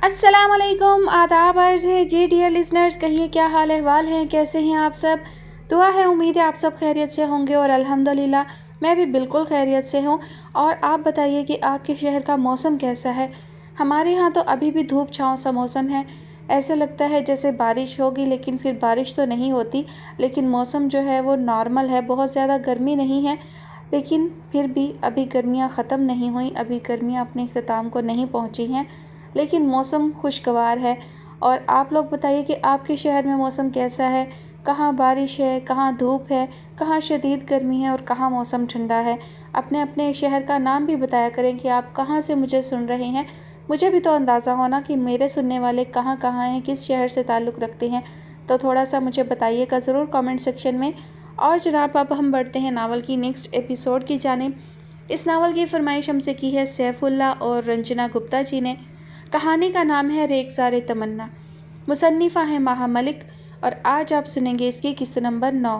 अस्सलाम वालेकुम, आदाब अर्ज़ है जी डियर लिसनर्स। कहिए क्या हाल अहवाल हैं, कैसे हैं आप सब। दुआ है, उम्मीद है आप सब खैरियत से होंगे और अल्हम्दुलिल्लाह मैं भी बिल्कुल खैरियत से हूँ। और आप बताइए कि आपके शहर का मौसम कैसा है। हमारे यहाँ तो अभी भी धूप छाँव सा मौसम है। ऐसे लगता है जैसे बारिश होगी, लेकिन फिर बारिश तो नहीं होती। लेकिन मौसम जो है वो नॉर्मल है, बहुत ज़्यादा गर्मी नहीं है। लेकिन फिर भी अभी गर्मियाँ ख़त्म नहीं हुई, अभी गर्मियाँ अपने इख्तिताम को नहीं पहुँची हैं, लेकिन मौसम खुशगवार है। और आप लोग बताइए कि आपके शहर में मौसम कैसा है, कहाँ बारिश है, कहाँ धूप है, कहाँ शदीद गर्मी है और कहाँ मौसम ठंडा है। अपने अपने शहर का नाम भी बताया करें कि आप कहाँ से मुझे सुन रहे हैं। मुझे भी तो अंदाज़ा होना कि मेरे सुनने वाले कहाँ कहाँ हैं, किस शहर से ताल्लुक़ रखते हैं। तो थोड़ा सा मुझे बताइएगा ज़रूर कमेंट सेक्शन में। और जनाब अब हम बढ़ते हैं नावल की नेक्स्ट एपिसोड की जानिब। इस नावल की फरमाइश हमसे की है सैफुल्ला और रंजना गुप्ता जी ने। कहानी का नाम है रेगज़ार तमन्ना, मुसन्निफ़ा है माहा मलिक और आज आप सुनेंगे इसकी किस्त नंबर 9।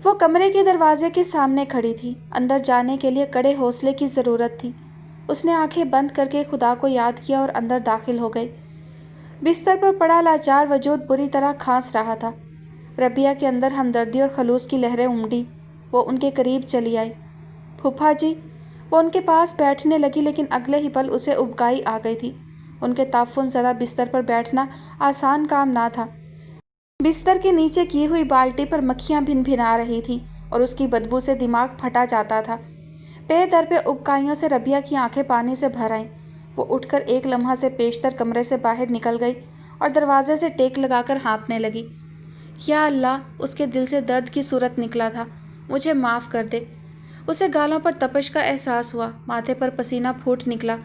वो कमरे के दरवाजे के सामने खड़ी थी। अंदर जाने के लिए कड़े हौसले की ज़रूरत थी। उसने आंखें बंद करके खुदा को याद किया और अंदर दाखिल हो गई। बिस्तर पर पड़ा लाचार वजूद बुरी तरह खांस रहा था। रबिया के अंदर हमदर्दी और खलूस की लहरें उमड़ी। वो उनके करीब चली आई। फूफा जी। वो उनके पास बैठने लगी, लेकिन अगले ही पल उसे उबकाई आ गई थी। उनके ताफ़ुन ज़दा बिस्तर पर बैठना आसान काम ना था। बिस्तर के नीचे की हुई बाल्टी पर मक्खियाँ भिनभिना रही थीं और उसकी बदबू से दिमाग फटा जाता था। बेदर पे उबकाइयों से रबिया की आंखें पानी से भर आईं। वो उठकर एक लम्हा से पेशतर कमरे से बाहर निकल गई और दरवाजे से टेक लगाकर हाँफने लगी। या अल्लाह, उसके दिल से दर्द की सूरत निकला था। मुझे माफ़ कर दे। उसे गालों पर तपश का एहसास हुआ, माथे पर पसीना फूट निकला।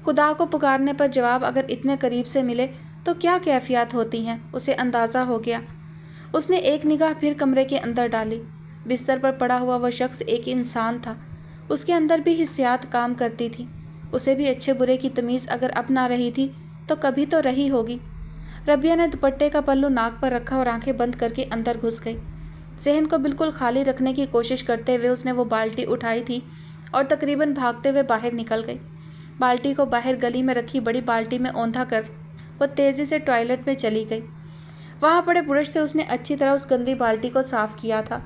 खुदा को पुकारने पर जवाब अगर इतने करीब से मिले तो क्या कैफियत होती हैं, उसे अंदाज़ा हो गया। उसने एक निगाह फिर कमरे के अंदर डाली। बिस्तर पर पड़ा हुआ वह शख्स एक इंसान था। उसके अंदर भी हिस्सियात काम करती थी। उसे भी अच्छे बुरे की तमीज़ अगर अब ना रही थी तो कभी तो रही होगी। रबिया ने दुपट्टे का पल्लू नाक पर रखा और आंखें बंद करके अंदर घुस गई। जहन को बिल्कुल खाली रखने की कोशिश करते हुए उसने वो बाल्टी उठाई थी और तकरीबन भागते हुए बाहर निकल गई। बाल्टी को बाहर गली में रखी बड़ी बाल्टी में औंधा कर वो तेज़ी से टॉयलेट में चली गई। वहाँ पड़े ब्रश से उसने अच्छी तरह उस गंदी बाल्टी को साफ़ किया था।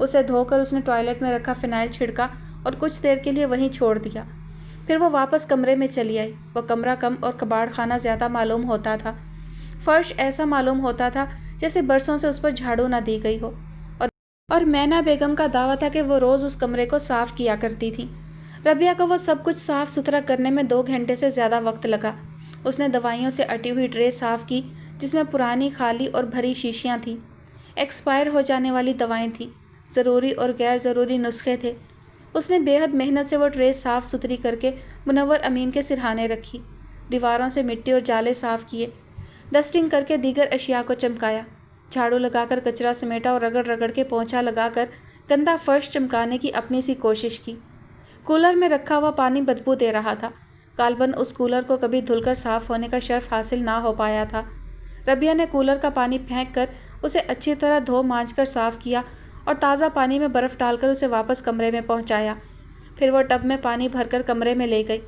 उसे धोकर उसने टॉयलेट में रखा फ़िनाइल छिड़का और कुछ देर के लिए वहीं छोड़ दिया। फिर वो वापस कमरे में चली आई। वह कमरा कम और कबाड़ खाना ज़्यादा मालूम होता था। फर्श ऐसा मालूम होता था जैसे बरसों से उस पर झाड़ू ना दी गई हो। और मैना बेगम का दावा था कि वो रोज़ उस कमरे को साफ़ किया करती थी। रबिया को वो सब कुछ साफ़ सुथरा करने में 2 घंटे से ज़्यादा वक्त लगा। उसने दवाइयों से अटी हुई ट्रे साफ़ की, जिसमें पुरानी, खाली और भरी शीशियाँ थीं। एक्सपायर हो जाने वाली दवाएं थीं, ज़रूरी और गैर ज़रूरी नुस्खे थे। उसने बेहद मेहनत से वो ट्रे साफ़ सुथरी करके मुनव्वर अमीन के सिरहाने रखी। दीवारों से मिट्टी और जाले साफ़ किए। डस्टिंग करके दीगर अशिया को चमकाया। झाड़ू लगाकर कचरा समेटा और रगड़ रगड़ के पोंछा लगाकर गंदा फर्श चमकाने की अपनी सी कोशिश की। कूलर में रखा हुआ पानी बदबू दे रहा था। गालबन उस कूलर को कभी धुलकर साफ़ होने का शर्फ हासिल ना हो पाया था। रबिया ने कूलर का पानी फेंक कर उसे अच्छी तरह धो मांझ कर साफ़ किया और ताज़ा पानी में बर्फ़ डालकर उसे वापस कमरे में पहुंचाया। फिर वो टब में पानी भरकर कमरे में ले गई।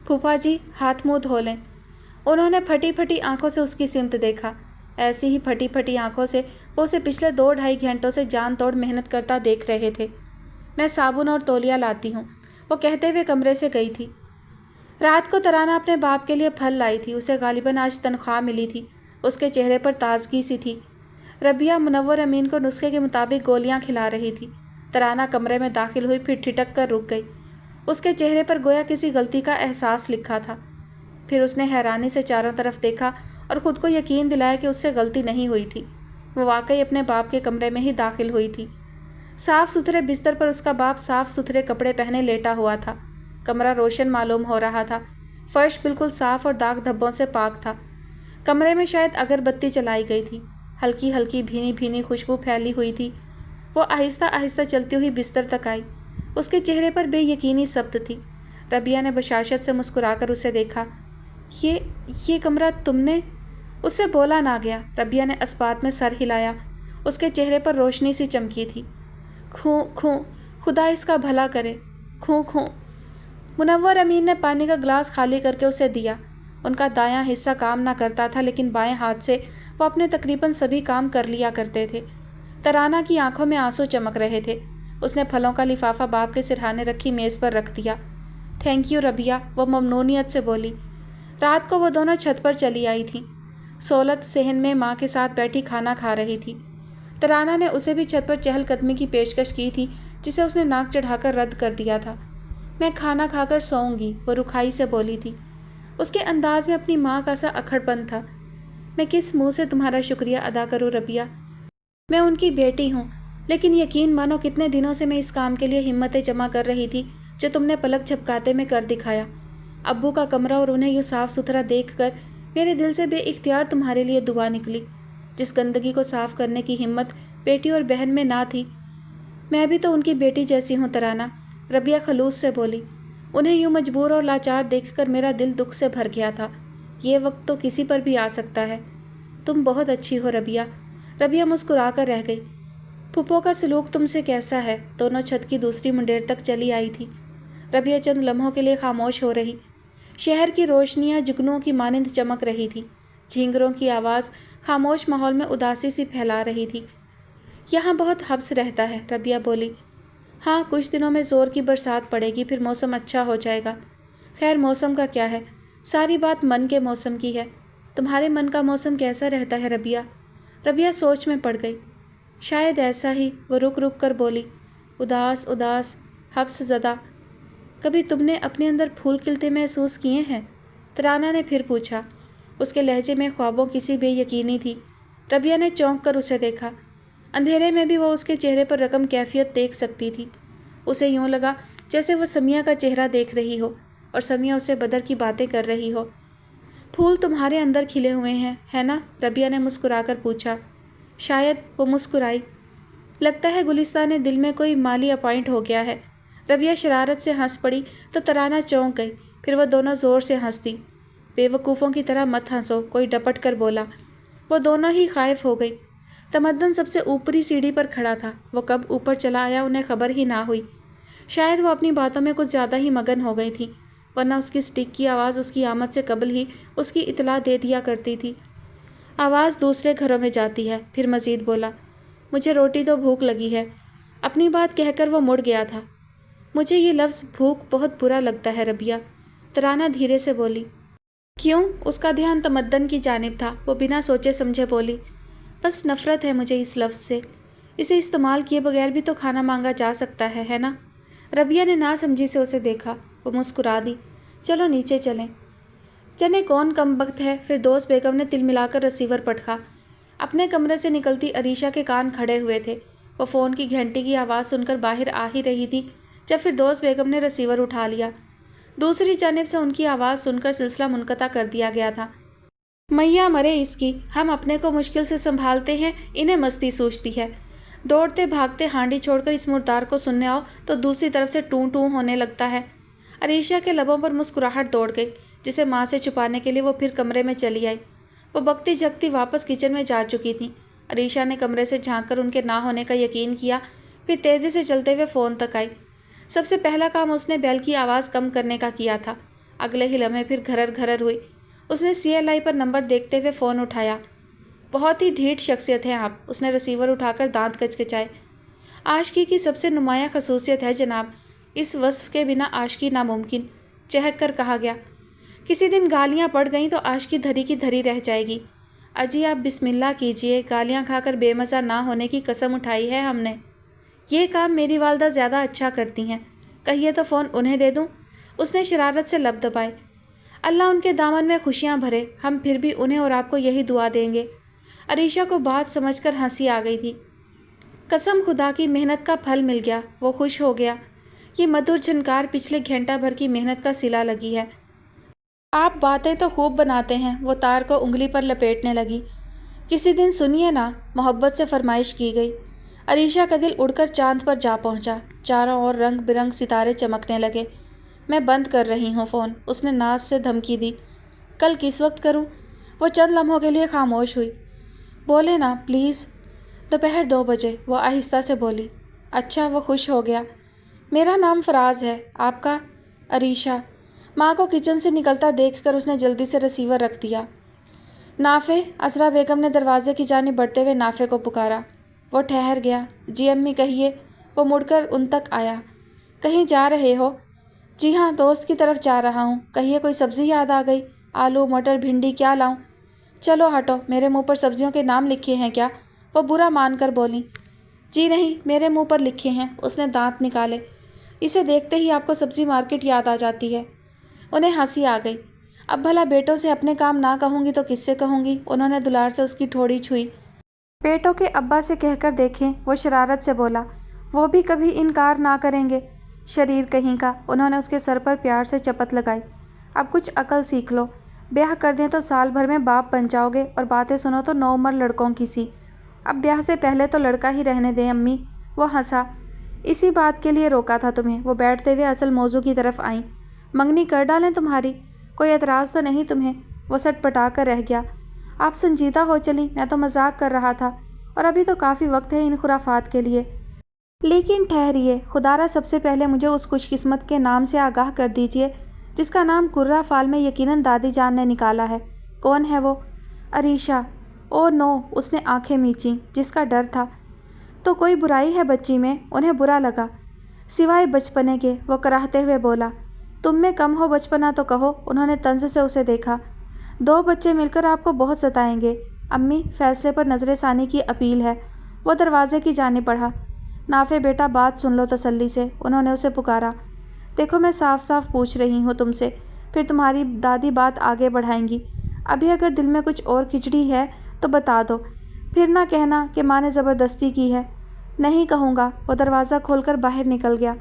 फूफा जी, हाथ मुँह धो लें। उन्होंने फटी फटी आंखों से उसकी सिमत देखा। ऐसी ही फटी फटी आंखों से वो उसे पिछले 2-2.5 घंटों से जान तोड़ मेहनत करता देख रहे थे। मैं साबुन और तौलिया लाती हूँ, वो कहते हुए कमरे से गई थी। रात को तराना अपने बाप के लिए फल लाई थी। उसे गालिबन आज तनख्वाह मिली थी। उसके चेहरे पर ताजगी सी थी। रबिया मुनव्वर अमीन को नुस्खे के मुताबिक गोलियाँ खिला रही थी। तराना कमरे में दाखिल हुई, फिर ठिठक कर रुक गई। उसके चेहरे पर गोया किसी गलती का एहसास लिखा था। फिर उसने हैरानी से चारों तरफ देखा और ख़ुद को यकीन दिलाया कि उससे गलती नहीं हुई थी। वो वाकई अपने बाप के कमरे में ही दाखिल हुई थी। साफ़ सुथरे बिस्तर पर उसका बाप साफ़ सुथरे कपड़े पहने लेटा हुआ था। कमरा रोशन मालूम हो रहा था। फर्श बिल्कुल साफ़ और दाग धब्बों से पाक था। कमरे में शायद अगरबत्ती जलाई गई थी। हल्की हल्की भीनी भीनी खुशबू फैली हुई थी। वो आहिस्ता आहिस्ता चलती हुई बिस्तर तक आई। उसके चेहरे पर बेयकीनी सब्त थी। रबिया ने बशाशत से मुस्कुराकर उसे देखा। ये कमरा तुमने? उससे बोला ना गया। रबिया ने अस्पात में सर हिलाया। उसके चेहरे पर रोशनी सी चमकी थी। खूं खूं, खुदा इसका भला करे। खूं खूं। मुनव्वर अमीन ने पानी का गिलास खाली करके उसे दिया। उनका दायां हिस्सा काम ना करता था, लेकिन बाएं हाथ से वो अपने तकरीबन सभी काम कर लिया करते थे। तराना की आंखों में आंसू चमक रहे थे। उसने फलों का लिफाफा बाप के सिरहाने रखी मेज़ पर रख दिया। थैंक यू रबिया, वो ममनूनियत से बोली। रात को वो दोनों छत पर चली आई थी। सोलत सहन में माँ के साथ बैठी खाना खा रही थी। तराना ने उसे भी छत पर चहलकदमी की पेशकश की थी, जिसे उसने नाक चढ़ाकर रद्द कर दिया था। मैं खाना खाकर सोऊंगी, वो रुखाई से बोली थी। उसके अंदाज में अपनी माँ का सा अखड़पन था। मैं किस मुंह से तुम्हारा शुक्रिया अदा करूँ रबिया? मैं उनकी बेटी हूँ, लेकिन यकीन मानो कितने दिनों से मैं इस काम के लिए हिम्मतें जमा कर रही थी जो तुमने पलक झपकाते में कर दिखाया। अब्बू का कमरा और उन्हें यूँ साफ़ सुथरा देख कर मेरे दिल से बेइख्तियार तुम्हारे लिए दुआ निकली। जिस गंदगी को साफ़ करने की हिम्मत बेटी और बहन में ना थी, मैं भी तो उनकी बेटी जैसी हूँ तराना, रबिया खलूस से बोली। उन्हें यूँ मजबूर और लाचार देखकर मेरा दिल दुख से भर गया था। ये वक्त तो किसी पर भी आ सकता है। तुम बहुत अच्छी हो रबिया। रबिया मुस्कुरा कर रह गई। फूफो का सलूक तुमसे कैसा है? दोनों छत की दूसरी मुंडेर तक चली आई थी। रबिया चंद लम्हों के लिए खामोश हो रही। शहर की रोशनियाँ जुगनुओं की मानिंद चमक रही थी। झींगरों की आवाज़ खामोश माहौल में उदासी सी फैला रही थी। यहाँ बहुत हब्स रहता है, रबिया बोली। हाँ, कुछ दिनों में ज़ोर की बरसात पड़ेगी, फिर मौसम अच्छा हो जाएगा। खैर, मौसम का क्या है, सारी बात मन के मौसम की है। तुम्हारे मन का मौसम कैसा रहता है रबिया? रबिया सोच में पड़ गई। शायद ऐसा ही, वो रुक रुक कर बोली। उदास उदास, हब्स ज़दा। कभी तुमने अपने अंदर फूल खिलते महसूस किए हैं? तराना ने फिर पूछा। उसके लहजे में ख्वाबों किसी बेयकीनी थी। रबिया ने चौंक कर उसे देखा। अंधेरे में भी वो उसके चेहरे पर रकम कैफियत देख सकती थी। उसे यूँ लगा जैसे वो समिया का चेहरा देख रही हो और समिया उससे बदर की बातें कर रही हो। फूल तुम्हारे अंदर खिले हुए हैं, है ना? रबिया ने मुस्कुराकर पूछा। शायद, वो मुस्कुराई। लगता है गुलिस्तान दिल में कोई माली अपॉइंट हो गया है। रबिया शरारत से हंस पड़ी तो तराना चौंक गई। फिर वह दोनों ज़ोर से हंसती। बेवकूफ़ों की तरह मत हंसो, कोई डपट कर बोला। वो दोनों ही खाइफ हो गई। तमद्दन सबसे ऊपरी सीढ़ी पर खड़ा था। वो कब ऊपर चला आया उन्हें खबर ही ना हुई। शायद वो अपनी बातों में कुछ ज़्यादा ही मगन हो गई थी, वरना उसकी स्टिक की आवाज़ उसकी आमद से कबल ही उसकी इतला दे दिया करती थी। आवाज़ दूसरे घरों में जाती है। फिर मज़ीद बोला, मुझे रोटी तो भूख लगी है। अपनी बात कहकर वो मुड़ गया था। मुझे ये लफ्ज़ भूख बहुत बुरा लगता है रबिया, तराना धीरे से बोली। क्यों? उसका ध्यान तमद्दन की जानिब था। वो बिना सोचे समझे बोली, बस नफ़रत है मुझे इस लफ्ज़ से। इसे इस्तेमाल किए बगैर भी तो खाना मांगा जा सकता है ना? रबिया ने नासमझी से उसे देखा। वो मुस्कुरा दी। चलो नीचे चलें। जने कौन कम वक्त है? फिर दोस्त बेगम ने तिल मिलाकर रिसीवर पटका। अपने कमरे से निकलती अरीशा के कान खड़े हुए थे। वो फ़ोन की घंटी की आवाज़ सुनकर बाहर आ ही रही थी जब फिर दोस्त बेगम ने रिसीवर उठा लिया। दूसरी जानिब से उनकी आवाज़ सुनकर सिलसिला मुनक़ता कर दिया गया था। मैया मरे इसकी, हम अपने को मुश्किल से संभालते हैं, इन्हें मस्ती सूझती है। दौड़ते भागते हांडी छोड़कर इस मुर्दार को सुनने आओ तो दूसरी तरफ से टूं टूं होने लगता है। अरीशा के लबों पर मुस्कुराहट दौड़ गई, जिसे माँ से छुपाने के लिए वो फिर कमरे में चली आई। वो बकती जगती वापस किचन में जा चुकी थी। अरीशा ने कमरे से झांककर उनके ना होने का यकीन किया, फिर तेज़ी से चलते हुए फ़ोन तक आई। सबसे पहला काम उसने बेल की आवाज़ कम करने का किया था। अगले ही लम्हे फिर घरर घरर हुई। उसने CLI पर नंबर देखते हुए फ़ोन उठाया। बहुत ही ढीठ शख्सियत हैं आप, उसने रिसीवर उठाकर दांत कचकचाए। आशिकी की सबसे नुमाया खसूसियत है जनाब, इस वस्फ़ के बिना आशिकी नामुमकिन, चहक कर कहा गया। किसी दिन गालियाँ पड़ गईं तो आशिकी धरी की धरी रह जाएगी। अजी आप बिस्मिल्लाह कीजिए, गालियाँ खाकर बेमज़ा ना होने की कसम उठाई है हमने। ये काम मेरी वालदा ज़्यादा अच्छा करती हैं, कहिए तो फ़ोन उन्हें दे दूँ? उसने शरारत से लब दबाए। अल्लाह उनके दामन में खुशियाँ भरे, हम फिर भी उन्हें और आपको यही दुआ देंगे। अरीशा को बात समझकर हंसी आ गई थी। कसम खुदा की मेहनत का फल मिल गया, वो खुश हो गया। ये मधुर झनकार पिछले घंटा भर की मेहनत का सिला लगी है। आप बातें तो खूब बनाते हैं, वो तार को उंगली पर लपेटने लगी। किसी दिन सुनिए ना, मोहब्बत से फरमाइश की गई। अरीशा का दिल उड़कर चांद पर जा पहुंचा। चारों ओर रंग बिरंग सितारे चमकने लगे। मैं बंद कर रही हूँ फ़ोन, उसने नाज से धमकी दी। कल किस वक्त करूँ? वो चंद लम्हों के लिए खामोश हुई। बोले ना प्लीज़। दोपहर 2 बजे, वो आहिस्ता से बोली। अच्छा, वो खुश हो गया। मेरा नाम फराज है, आपका? अरीशा। माँ को किचन से निकलता देखकर उसने जल्दी से रिसीवर रख दिया। नाफे, असरा बेगम ने दरवाजे की जानिब बढ़ते हुए नाफे को पुकारा। वो ठहर गया। जी अम्मी कहिए। वो मुड़कर उन तक आया। कहीं जा रहे हो? जी हाँ, दोस्त की तरफ जा रहा हूँ। कहिए, कोई सब्ज़ी याद आ गई? आलू, मटर, भिंडी क्या लाऊं? चलो हटो, मेरे मुंह पर सब्जियों के नाम लिखे हैं क्या? वो बुरा मानकर बोली। जी नहीं, मेरे मुंह पर लिखे हैं। उसने दांत निकाले। इसे देखते ही आपको सब्ज़ी मार्केट याद आ जाती है। उन्हें हंसी आ गई। अब भला बेटों से अपने काम ना कहूँगी तो किससे कहूँगी? उन्होंने दुलार से उसकी ठोड़ी छुई। बेटों के अब्बा से कहकर देखें, वो शरारत से बोला। वो भी कभी इनकार ना करेंगे। शरीर कहीं का। उन्होंने उसके सर पर प्यार से चपत लगाई। अब कुछ अकल सीख लो। ब्याह कर दें तो साल भर में बाप बन जाओगे और बातें सुनो तो नौ उम्र लड़कों की सी। अब ब्याह से पहले तो लड़का ही रहने दें अम्मी। वो हंसा। इसी बात के लिए रोका था तुम्हें। वो बैठते हुए असल मौजू की तरफ आईं। मंगनी कर डालें तुम्हारी? कोई एतराज़ तो नहीं तुम्हें? वो सटपटा कर रह गया। आप संजीदा हो चली, मैं तो मजाक कर रहा था, और अभी तो काफ़ी वक्त है इन खुराफात के लिए। लेकिन ठहरिए, खुदारा सबसे पहले मुझे उस खुशकिस्मत के नाम से आगाह कर दीजिए जिसका नाम कुर्रा फाल में यकीनन दादी जान ने निकाला है। कौन है वो? अरीशा। ओ नो, उसने आंखें मींची। जिसका डर था। तो कोई बुराई है बच्ची में? उन्हें बुरा लगा। सिवाय बचपने के, वो कराहते हुए बोला। तुम में कम हो बचपना तो कहो। उन्होंने तंज से उसे देखा। 2 बच्चे मिलकर आपको बहुत सताएंगे। अम्मी, फैसले पर नजर सानी की अपील है। वो दरवाजे की जानिब बढ़ा। नाफे बेटा, बात सुन लो तसल्ली से। उन्होंने उसे पुकारा। देखो, मैं साफ साफ पूछ रही हूँ तुमसे, फिर तुम्हारी दादी बात आगे बढ़ाएंगी। अभी अगर दिल में कुछ और खिचड़ी है तो बता दो, फिर ना कहना कि माँ ने ज़बरदस्ती की है। नहीं कहूँगा। वो दरवाज़ा खोलकर बाहर निकल गया।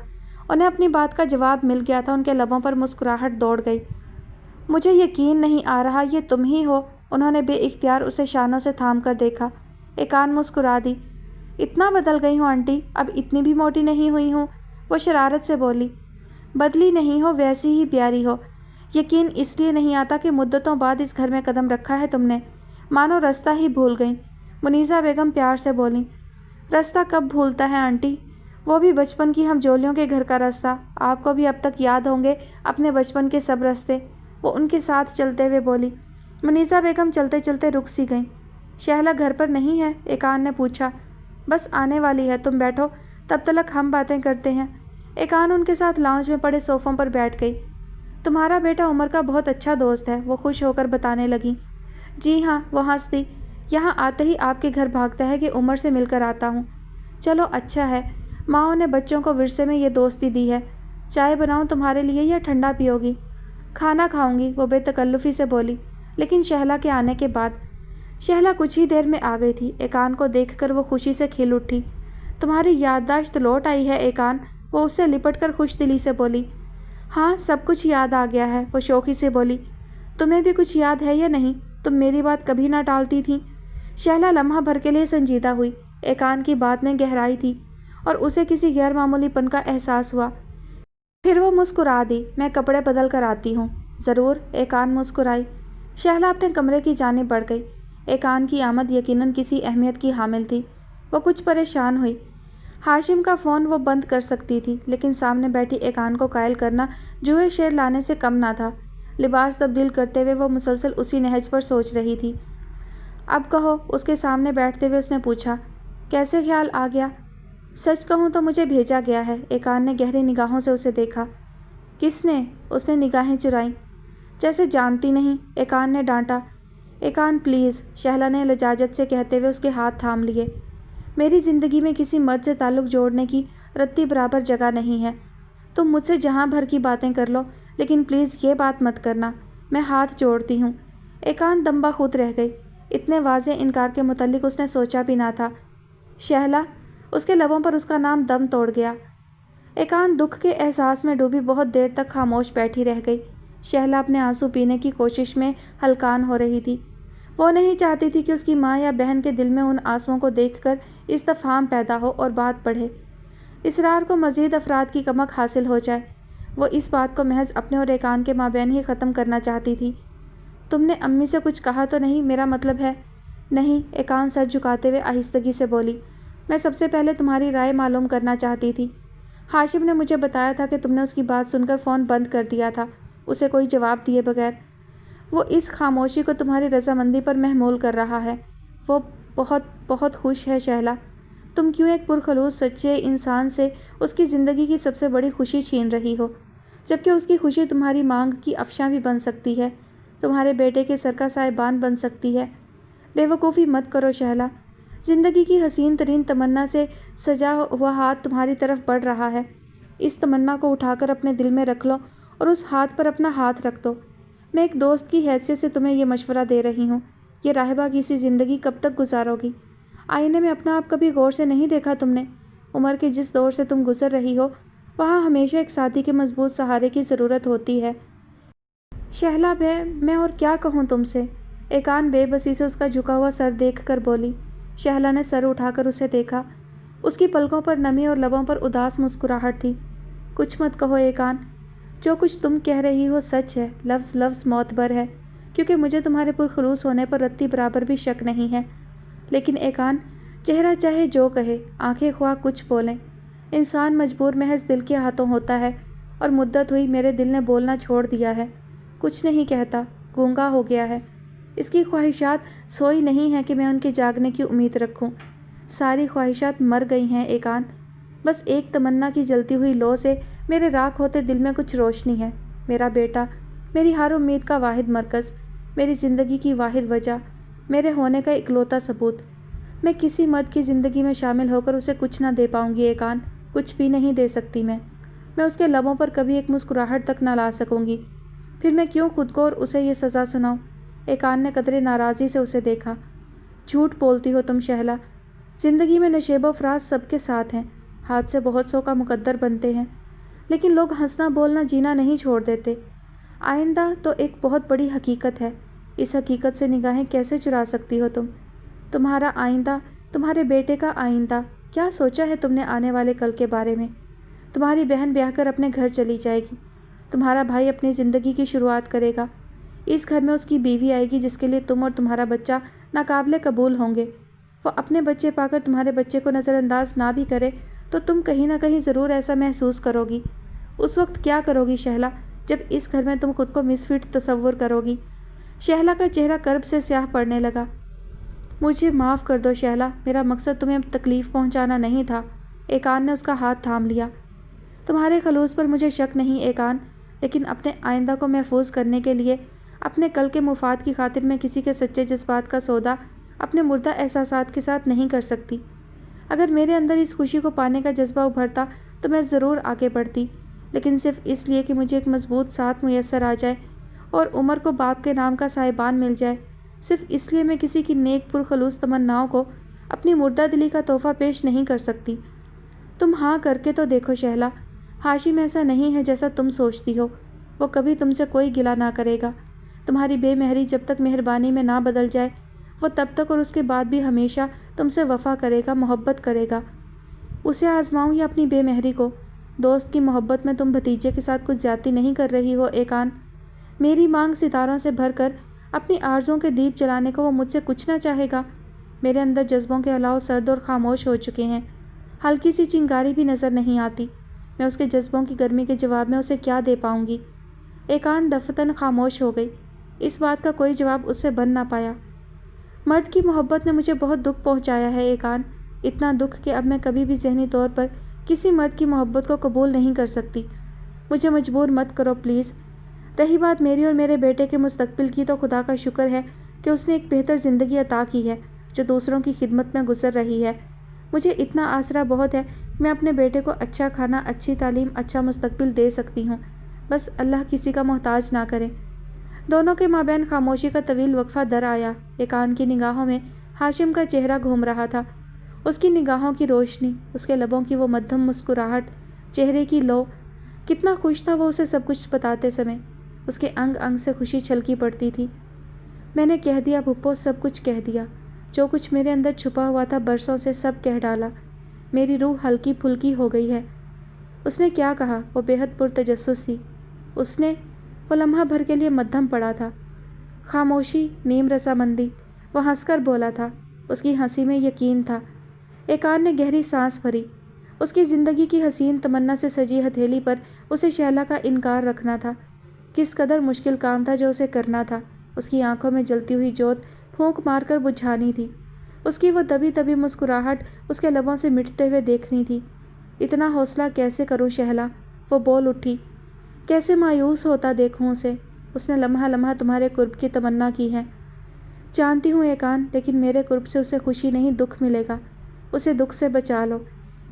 उन्हें अपनी बात का जवाब मिल गया था। उनके लबों पर मुस्कुराहट दौड़ गई। मुझे यकीन नहीं आ रहा ये तुम ही हो। उन्होंने बेइख्तियार उसे शानों से थाम कर देखा। एकान मुस्कुरा दी। इतना बदल गई हूँ आंटी, अब इतनी भी मोटी नहीं हुई हूँ। वो शरारत से बोली। बदली नहीं हो, वैसी ही प्यारी हो। यकीन इसलिए नहीं आता कि मुद्दतों बाद इस घर में कदम रखा है तुमने। मानो रास्ता ही भूल गई। मुनीज़ा बेगम प्यार से बोली। रास्ता कब भूलता है आंटी? वो भी बचपन की हम जोलियों के घर का रास्ता। आपको भी अब तक याद होंगे अपने बचपन के सब रास्ते। वो उनके साथ चलते हुए बोली। मुनीज़ा बेगम चलते चलते रुक सी गईं। शहला घर पर नहीं है? एकान ने पूछा। बस आने वाली है, तुम बैठो, तब तक हम बातें करते हैं। एकान उनके साथ लाउंज में पड़े सोफ़ों पर बैठ गई। तुम्हारा बेटा उमर का बहुत अच्छा दोस्त है, वो खुश होकर बताने लगी। जी हाँ, वो हंसती। यहाँ आते ही आपके घर भागता है कि उमर से मिलकर आता हूँ। चलो अच्छा है, माँ ने बच्चों को विरसे में ये दोस्ती दी है। चाय बनाऊँ तुम्हारे लिए या ठंडा पियोगी? खाना खाऊंगी, वो बेतकल्लुफ़ी से बोली, लेकिन शहला के आने के बाद। शहला कुछ ही देर में आ गई थी। एकान को देखकर वो खुशी से खिल उठी। तुम्हारी याददाश्त लौट आई है एकान, वो उससे लिपटकर खुश दिली से बोली। हाँ, सब कुछ याद आ गया है, वो शौक़ी से बोली। तुम्हें भी कुछ याद है या नहीं? तुम मेरी बात कभी ना टालती थी। शहला लम्हा भर के लिए संजीदा हुई। एकान की बात में गहराई थी और उसे किसी गैर मामूलीपन का एहसास हुआ। फिर वो मुस्कुरा दी। मैं कपड़े बदल कर आती हूँ। ज़रूर, एकान मुस्कुराई। शहला अपने कमरे की जानिब बढ़ गई। एकान की आमद यकीनन किसी अहमियत की हामिल थी। वो कुछ परेशान हुई। हाशिम का फ़ोन वो बंद कर सकती थी, लेकिन सामने बैठी एकान को कायल करना जुए शेर लाने से कम ना था। लिबास तब्दील करते हुए वो मुसलसल उसी नहज पर सोच रही थी। अब कहो, उसके सामने बैठते हुए उसने पूछा। कैसे ख्याल आ गया? सच कहूँ तो मुझे भेजा गया है। एकान ने गहरी निगाहों से उसे देखा। किसने? उसने निगाहें चुराईं। जैसे जानती नहीं, एकान ने डांटा। एकान प्लीज़, शहला ने लजाजत से कहते हुए उसके हाथ थाम लिए। मेरी ज़िंदगी में किसी मर्द से ताल्लुक़ जोड़ने की रत्ती बराबर जगह नहीं है। तुम मुझसे जहाँ भर की बातें कर लो, लेकिन प्लीज़ ये बात मत करना। मैं हाथ जोड़ती हूँ। एकान दम्बा खुद रह गई। इतने वाज़े इनकार के मुतल्लिक उसने सोचा भी ना था। शहला, उसके लबों पर उसका नाम दम तोड़ गया। एकान दुख के एहसास में डूबी बहुत देर तक खामोश बैठी रह गई। शहला अपने आंसू पीने की कोशिश में हलकान हो रही थी। वो नहीं चाहती थी कि उसकी माँ या बहन के दिल में उन आंसुओं को देखकर इस्तफहाम पैदा हो और बात बढ़े। इसरार को मज़ीद अफराद की कमक हासिल हो जाए। वो इस बात को महज अपने और एकान के माबैन ही ख़त्म करना चाहती थी। तुमने अम्मी से कुछ कहा तो नहीं? मेरा मतलब है। नहीं, एकान सर झुकाते हुए आहिस्तगी से बोली। मैं सबसे पहले तुम्हारी राय मालूम करना चाहती थी। हाशिम ने मुझे बताया था कि तुमने उसकी बात सुनकर फ़ोन बंद कर दिया था। उसे कोई जवाब दिए बगैर। वो इस खामोशी को तुम्हारी रजामंदी पर महमूल कर रहा है। वो बहुत बहुत खुश है शहला। तुम क्यों एक पुरखलूस सच्चे इंसान से उसकी ज़िंदगी की सबसे बड़ी खुशी छीन रही हो, जबकि उसकी खुशी तुम्हारी मांग की अफशां भी बन सकती है, तुम्हारे बेटे के सर का साहिबान बन सकती है। बेवकूफ़ी मत करो शहला। ज़िंदगी की हसीन तरीन तमन्ना से सजा हुआ हाथ तुम्हारी तरफ बढ़ रहा है। इस तमन्ना को उठाकर अपने दिल में रख लो और उस हाथ पर अपना हाथ रख दो। मैं एक दोस्त की हैसियत से तुम्हें ये मशवरा दे रही हूँ। ये राहिबा की सी ज़िंदगी कब तक गुजारोगी? आईने में अपना आप कभी गौर से नहीं देखा तुमने? उम्र के जिस दौर से तुम गुजर रही हो, वहाँ हमेशा एक साथी के मजबूत सहारे की ज़रूरत होती है। शहला मैं और क्या कहूँ तुमसे? एकान बेबसी से उसका झुका हुआ सर देख कर बोली। शहला ने सर उठाकर उसे देखा। उसकी पलकों पर नमी और लबों पर उदास मुस्कुराहट थी। कुछ मत कहो एकान, जो कुछ तुम कह रही हो सच है, लफ्ज़ लफ्ज़ मोतबर है, क्योंकि मुझे तुम्हारे पुरखलूस होने पर रत्ती बराबर भी शक नहीं है। लेकिन एकान, चेहरा चाहे जो कहे, आंखें ख्वाह कुछ बोलें, इंसान मजबूर महज दिल के हाथों होता है। और मुद्दत हुई मेरे दिल ने बोलना छोड़ दिया है, कुछ नहीं कहता, गूंगा हो गया है। इसकी ख्वाहिशात सोई नहीं है कि मैं उनके जागने की उम्मीद रखूं। सारी ख्वाहिशात मर गई हैं एकान। बस एक तमन्ना की जलती हुई लो से मेरे राख होते दिल में कुछ रोशनी है। मेरा बेटा, मेरी हर उम्मीद का वाहिद मरकज़, मेरी ज़िंदगी की वाहिद वजह, मेरे होने का इकलौता सबूत। मैं किसी मर्द की ज़िंदगी में शामिल होकर उसे कुछ ना दे पाऊँगी एकान, कुछ भी नहीं दे सकती मैं उसके लबों पर कभी एक मुस्कुराहट तक ना ला सकूँगी। फिर मैं क्यों खुद को और उसे ये सज़ा सुनाऊँ? एकान ने कदरे नाराज़ी से उसे देखा। झूठ बोलती हो तुम शहला। ज़िंदगी में नशेबो फराज सबके साथ हैं, हाथ से बहुत सौ का मुकद्दर बनते हैं, लेकिन लोग हंसना बोलना जीना नहीं छोड़ देते। आइंदा तो एक बहुत बड़ी हकीकत है। इस हकीकत से निगाहें कैसे चुरा सकती हो तुम? तुम्हारा आइंदा, तुम्हारे बेटे का आइंदा, क्या सोचा है तुमने आने वाले कल के बारे में? तुम्हारी बहन ब्याह कर अपने घर चली जाएगी, तुम्हारा भाई अपनी ज़िंदगी की शुरुआत करेगा। इस घर में उसकी बीवी आएगी जिसके लिए तुम और तुम्हारा बच्चा नाकाबिले कबूल होंगे। वो अपने बच्चे पाकर तुम्हारे बच्चे को नज़रअंदाज ना भी करे तो तुम कहीं ना कहीं ज़रूर ऐसा महसूस करोगी। उस वक्त क्या करोगी शहला, जब इस घर में तुम खुद को मिसफिट तस्वुर करोगी? शहला का चेहरा कर्ब से स्याह पड़ने लगा। मुझे माफ़ कर दो शहला, मेरा मकसद तुम्हें तकलीफ़ पहुंचाना नहीं था। एकान ने उसका हाथ थाम लिया। तुम्हारे खलूस पर मुझे शक नहीं एकान, लेकिन अपने आइंदा को महफूज करने के लिए, अपने कल के मुफाद की खातिर मैं किसी के सच्चे जज्बात का सौदा अपने मुर्दा एहसासात के साथ नहीं कर सकती। अगर मेरे अंदर इस खुशी को पाने का जज्बा उभरता तो मैं ज़रूर आगे बढ़ती, लेकिन सिर्फ इसलिए कि मुझे एक मजबूत साथ मुयस्सर आ जाए और उमर को बाप के नाम का साहिबान मिल जाए, सिर्फ इसलिए मैं किसी की नेक पुरखलूस तमन्नाओं को अपनी मुर्दा दिली का तोहफ़ा पेश नहीं कर सकती। तुम हाँ करके तो देखो शहला, हाशिम ऐसा नहीं है जैसा तुम सोचती हो। वो कभी तुमसे कोई गिला ना करेगा। तुम्हारी बेमहरी जब तक मेहरबानी में ना बदल जाए, वो तब तक और उसके बाद भी हमेशा तुमसे वफ़ा करेगा, मोहब्बत करेगा। उसे आजमाऊँ या अपनी बेमहरी को? दोस्त की मोहब्बत में तुम भतीजे के साथ कुछ ज़्यादती नहीं कर रही हो एकान? मेरी मांग सितारों से भरकर अपनी आरज़ुओं के दीप जलाने को वो मुझसे कुछ ना चाहेगा? मेरे अंदर जज्बों के अलाव सर्द और खामोश हो चुके हैं, हल्की सी चिंगारी भी नज़र नहीं आती। मैं उसके जज्बों की गर्मी के जवाब में उसे क्या दे पाऊँगी? एकान दफतन खामोश हो गई। इस बात का कोई जवाब उससे बन ना पाया। मर्द की मोहब्बत ने मुझे बहुत दुख पहुंचाया है एकान, इतना दुख कि अब मैं कभी भी ज़हनी तौर पर किसी मर्द की मोहब्बत को कबूल नहीं कर सकती। मुझे मजबूर मत करो प्लीज़। रही बात मेरी और मेरे बेटे के मुस्तकबिल की, तो खुदा का शुक्र है कि उसने एक बेहतर ज़िंदगी अता की है जो दूसरों की खिदमत में गुजर रही है। मुझे इतना आसरा बहुत है कि मैं अपने बेटे को अच्छा खाना, अच्छी तालीम, अच्छा मुस्तकबिल दे सकती हूँ। बस अल्लाह किसी का मोहताज ना करे। दोनों के माबैन खामोशी का तवील वक्फा दर आया। एकान की निगाहों में हाशिम का चेहरा घूम रहा था। उसकी निगाहों की रोशनी, उसके लबों की वो मध्यम मुस्कुराहट, चेहरे की लो, कितना खुश था वो उसे सब कुछ बताते समय। उसके अंग अंग से खुशी छलकी पड़ती थी। मैंने कह दिया भुप्पो, सब कुछ कह दिया। जो कुछ मेरे अंदर छुपा हुआ था बरसों से सब कह डाला। मेरी रूह हल्की फुल्की हो गई है। उसने क्या कहा? वो बेहद पुरतजस्सुस थी। उसने वो लम्हा भर के लिए मद्धम पड़ा था। खामोशी, नीम रसामंदी। वो हंसकर बोला था। उसकी हंसी में यकीन था। एकान ने गहरी सांस भरी। उसकी ज़िंदगी की हसीन तमन्ना से सजी हथेली पर उसे शैला का इनकार रखना था। کس قدر مشکل کام تھا جو اسے کرنا تھا۔ اس کی آنکھوں میں جلتی ہوئی جوت پھونک مار کر بجھانی تھی۔ اس کی وہ دبی دبی مسکراہٹ اس کے لبوں سے مٹتے ہوئے دیکھنی تھی۔ اتنا حوصلہ کیسے کروں شہلا؟ وہ بول اٹھی۔ کیسے مایوس ہوتا دیکھوں اسے؟ اس نے لمحہ لمحہ تمہارے قرب کی تمنا کی ہے۔ جانتی ہوں ایقان، لیکن میرے قرب سے اسے خوشی نہیں دکھ ملے گا۔ اسے دکھ سے بچا لو،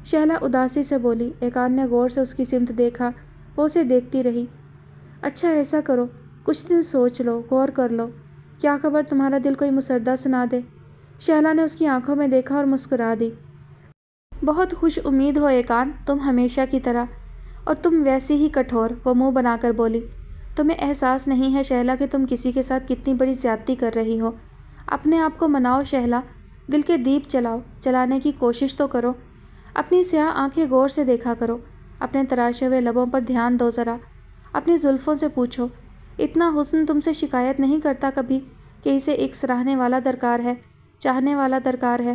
شہلا اداسی سے بولی۔ ایقان نے غور سے اس کی سمت دیکھا، وہ اسے دیکھتی رہی۔ اچھا ایسا کرو، کچھ دن سوچ لو، غور کر لو، کیا خبر تمہارا دل کوئی مسردہ سنا دے۔ شہلا نے اس کی آنکھوں میں دیکھا اور مسکرا دی۔ بہت خوش امید ہو ایقان، تم ہمیشہ کی طرح، اور تم ویسی ہی کٹھور، وہ منہ بنا کر بولی۔ تمہیں احساس نہیں ہے شہلا کہ تم کسی کے ساتھ کتنی بڑی زیادتی کر رہی ہو؟ اپنے آپ کو مناؤ شہلا، دل کے دیپ جلاؤ، جلانے کی کوشش تو کرو۔ اپنی سیاہ آنکھیں غور سے دیکھا کرو، اپنے تراشے ہوئے لبوں پر دھیان دو ذرا، اپنی زلفوں سے پوچھو، اتنا حسن تم سے شکایت نہیں کرتا کبھی کہ اسے ایک سراہنے والا درکار ہے، چاہنے والا درکار ہے؟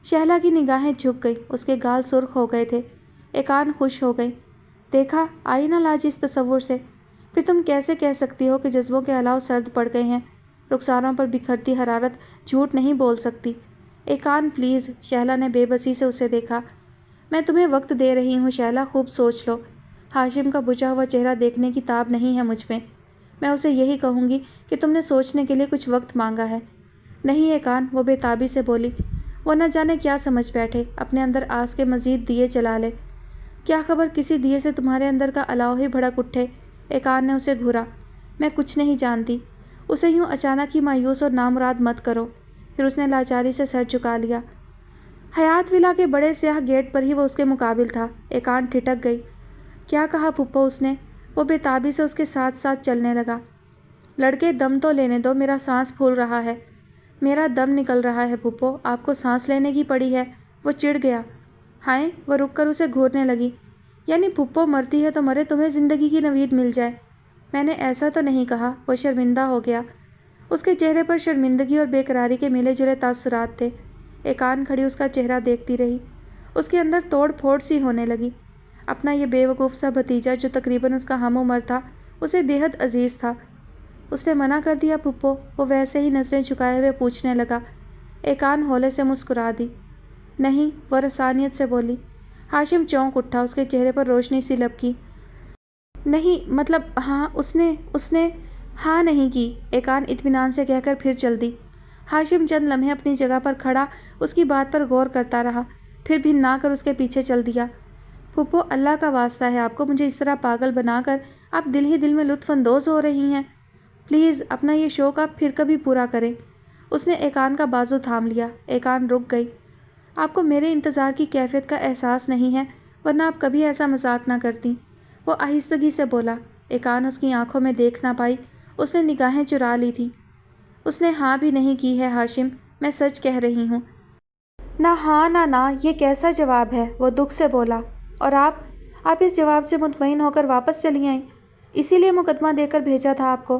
شہلا کی نگاہیں جھک گئی، اس کے گال سرخ ہو گئے تھے۔ ایقان خوش ہو گئی۔ دیکھا، آئی نہ لاج اس تصور سے؟ پھر تم کیسے کہہ سکتی ہو کہ جذبوں کے علاوہ سرد پڑ گئے ہیں؟ رخساروں پر بکھرتی حرارت جھوٹ نہیں بول سکتی۔ ایقان پلیز، شہلا نے بے بسی سے اسے دیکھا۔ میں تمہیں وقت دے رہی ہوں شہلا، خوب سوچ لو۔ ہاشم کا بجھا ہوا چہرہ دیکھنے کی تاب نہیں ہے مجھ میں اسے یہی کہوں گی کہ تم نے سوچنے کے لیے کچھ وقت مانگا ہے۔ نہیں ایقان، وہ بے تابی سے بولی، وہ نہ جانے کیا سمجھ بیٹھے، اپنے اندر آس کے مزید دیے جلا لے۔ کیا خبر کسی دیے سے تمہارے اندر کا الاؤ ہی بھڑک اٹھے۔ ایقان نے اسے گھورا۔ میں کچھ نہیں جانتی۔ اسے یوں اچانک ہی مایوس اور نامراد مت کرو۔ پھر اس نے لاچاری سے سر جھکا لیا۔ حیات ولا کے بڑے سیاہ گیٹ پر ہی وہ اس کے مقابل تھا۔ ایقان ٹھٹک گئی۔ کیا کہا پھپھو اس نے؟ وہ بے تابی سے اس کے ساتھ ساتھ چلنے لگا۔ لڑکے دم تو لینے دو، میرا سانس پھول رہا ہے۔ میرا دم نکل رہا ہے پھپھو، آپ کو سانس لینے کی پڑی ہے۔ وہ چڑ گیا۔ ہائے، وہ رک کر اسے گھورنے لگی۔ یعنی پھپھو مرتی ہے تو مرے، تمہیں زندگی کی نوید مل جائے۔ میں نے ایسا تو نہیں کہا۔ وہ شرمندہ ہو گیا۔ اس کے چہرے پر شرمندگی اور بے قراری کے ملے جلے تاثرات تھے۔ ایقان کھڑی اس کا چہرہ دیکھتی رہی۔ اس کے اندر توڑ پھوڑ سی ہونے لگی۔ اپنا یہ بے وقوف سا بھتیجا جو تقریباً اس کا ہم عمر تھا، اسے بے حد عزیز تھا۔ اس نے منع کر دیا پھپھو؟ وہ ویسے ہی نظریں جھکائے ہوئے پوچھنے لگا۔ ایقان ہولے سے مسکرا دی۔ نہیں، وہ رسانیت سے بولی۔ ہاشم چونک اٹھا، اس کے چہرے پر روشنی سی لبکی۔ نہیں، مطلب ہاں، اس نے ہاں نہیں کی، ایقان اطمینان سے کہہ کر پھر چل دی۔ ہاشم چند لمحے اپنی جگہ پر کھڑا اس کی بات پر غور کرتا رہا، پھر بھنا کر اس کے پیچھے چل دیا۔ پھپھو، اللہ کا واسطہ ہے آپ کو، مجھے اس طرح پاگل بنا کر آپ دل ہی دل میں لطف اندوز ہو رہی ہیں۔ پلیز اپنا یہ شوق آپ پھر کبھی پورا کریں۔ اس نے ایقان کا بازو تھام لیا۔ ایقان رک گئی۔ آپ کو میرے انتظار کی کیفیت کا احساس نہیں ہے، ورنہ آپ کبھی ایسا مذاق نہ کرتی۔ وہ آہستگی سے بولا۔ ایقان اس کی آنکھوں میں دیکھ نہ پائی، اس نے نگاہیں چرا لی تھیں۔ اس نے ہاں بھی نہیں کی ہے ہاشم، میں سچ کہہ رہی ہوں۔ نہ ہاں نہ نا، یہ کیسا جواب ہے؟ وہ دکھ سے بولا۔ اور آپ اس جواب سے مطمئن ہو کر واپس چلی آئیں؟ اسی لیے مقدمہ دے کر بھیجا تھا آپ کو۔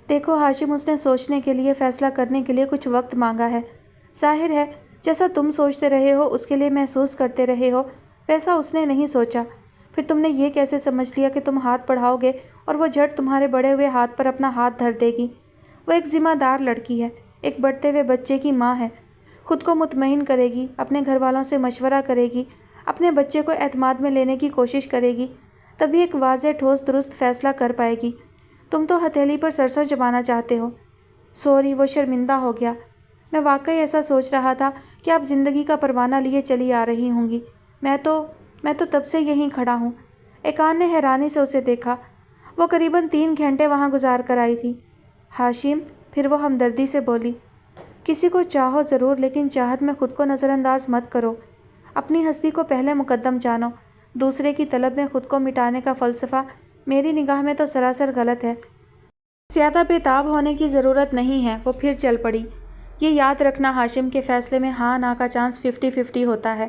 دیکھو ہاشم، اس نے سوچنے کے لیے، فیصلہ کرنے کے لیے کچھ وقت مانگا ہے۔ ظاہر ہے جیسا تم سوچتے رہے ہو، اس کے لیے محسوس کرتے رہے ہو، ویسا اس نے نہیں سوچا۔ پھر تم نے یہ کیسے سمجھ لیا کہ تم ہاتھ بڑھاؤ گے اور وہ جھٹ تمہارے بڑھے ہوئے ہاتھ پر اپنا ہاتھ دھر دے گی؟ وہ ایک ذمہ دار لڑکی ہے، ایک بڑھتے ہوئے بچے کی ماں ہے، خود کو مطمئن کرے گی، اپنے گھر والوں سے مشورہ کرے گی، اپنے بچے کو اعتماد میں لینے کی کوشش کرے گی، تبھی ایک واضح ٹھوس درست فیصلہ کر پائے گی۔ تم تو ہتھیلی پر سرسوں جمانا چاہتے ہو۔ سوری، وہ شرمندہ ہو گیا۔ میں واقعی ایسا سوچ رہا تھا کہ آپ زندگی کا پروانہ لیے چلی آ رہی ہوں گی۔ میں تو تب سے یہیں کھڑا ہوں۔ ایقان نے حیرانی سے اسے دیکھا۔ وہ قریباً 3 گھنٹے وہاں گزار کر آئی تھی۔ ہاشم، پھر وہ ہمدردی سے بولی، کسی کو چاہو ضرور، لیکن چاہت میں خود کو نظر انداز مت کرو۔ اپنی ہستی کو پہلے مقدم جانو۔ دوسرے کی طلب میں خود کو مٹانے کا فلسفہ میری نگاہ میں تو سراسر غلط ہے۔ زیادہ بے تاب ہونے کی ضرورت نہیں ہے۔ وہ پھر چل پڑی۔ یہ یاد رکھنا ہاشم کے فیصلے میں ہاں نا کا چانس 50-50 ہوتا ہے،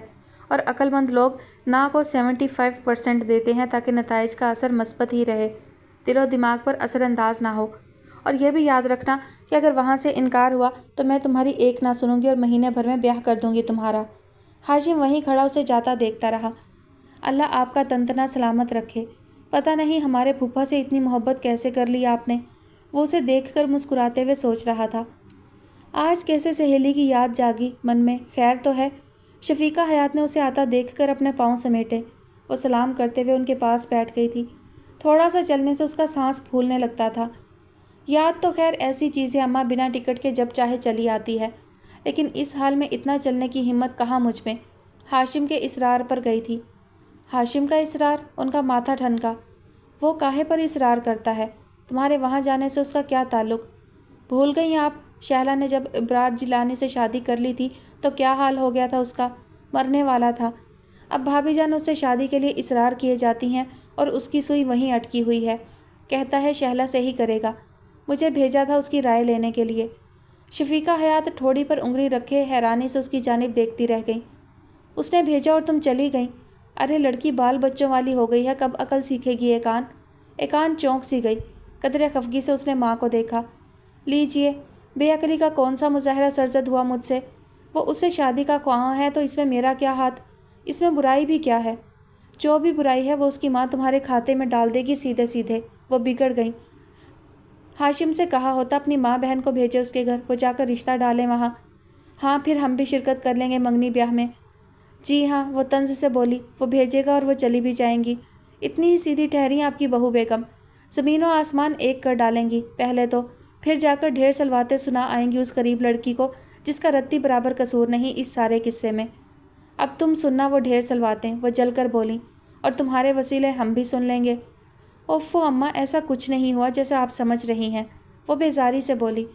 اور عقل مند لوگ نا کو 75% دیتے ہیں تاکہ نتائج کا اثر مثبت ہی رہے، دل و دماغ پر اثر انداز نہ ہو۔ اور یہ بھی یاد رکھنا کہ اگر وہاں سے انکار ہوا تو میں تمہاری ایک نہ سنوں گی اور مہینے بھر میں بیاہ کر دوں گی تمہارا۔ ہاشم وہیں کھڑا اسے جاتا دیکھتا رہا۔ اللہ آپ کا تنتنا سلامت رکھے۔ पता नहीं हमारे फूफा से इतनी मोहब्बत कैसे कर ली आपने। वो उसे देखकर मुस्कुराते हुए सोच रहा था। आज कैसे सहेली की याद जागी मन में। खैर तो है। शफीका हयात ने उसे आता देखकर अपने पाँव समेटे। वो सलाम करते हुए उनके पास बैठ गई थी। थोड़ा सा चलने से उसका सांस फूलने लगता था। याद तो खैर ऐसी चीज़ है अम्मा, बिना टिकट के जब चाहे चली आती है, लेकिन इस हाल में इतना चलने की हिम्मत कहाँ मुझ में। हाशिम के इसरार पर गई थी। हाशिम का इसरार? उनका माथा ठनका। वो काहे पर इसरार करता है? तुम्हारे वहाँ जाने से उसका क्या ताल्लुक़? भूल गई आप? शहला ने जब इब्रार जिलानी से शादी कर ली थी तो क्या हाल हो गया था उसका? मरने वाला था। अब भाभी जान उससे शादी के लिए इसरार किए जाती हैं और उसकी सुई वहीं अटकी हुई है। कहता है शहला से ही करेगा। मुझे भेजा था उसकी राय लेने के लिए। शफीका हयात ठोड़ी पर उंगली रखे हैरानी से उसकी जानिब देखती रह गई। उसने भेजा और तुम चली गई? अरे लड़की बाल बच्चों वाली हो गई है, कब अकल सीखेगी एकान? एकान चौंक सी गई। कदरे खफगी से उसने माँ को देखा। लीजिए, बेअकली का कौन सा मुजाहरा सरजद हुआ मुझसे? वो उससे शादी का ख्वाह है तो इसमें मेरा क्या हाथ? इसमें बुराई भी क्या है? जो भी बुराई है वो उसकी माँ तुम्हारे खाते में डाल देगी सीधे सीधे। वो बिगड़ गई। हाशिम से कहा होता अपनी माँ बहन को भेजे उसके घर, वो जाकर रिश्ता डालें वहाँ। हाँ, फिर हम भी शिरकत कर लेंगे मंगनी ब्याह में। जी हाँ, वो तंज से बोली। वो भेजेगा और वो चली भी जाएंगी। इतनी ही सीधी ठहरी आपकी बहू बेगम। ज़मीन और आसमान एक कर डालेंगी पहले तो, फिर जाकर ढेर सलवातें सुना आएंगी उस गरीब लड़की को जिसका रत्ती बराबर कसूर नहीं इस सारे किस्से में। अब तुम सुनना वो ढेर सलवातें। वो जलकर बोली। और तुम्हारे वसीले हम भी सुन लेंगे। ओफ़ो अम्मा, ऐसा कुछ नहीं हुआ जैसे आप समझ रही हैं। वो बेजारी से बोली।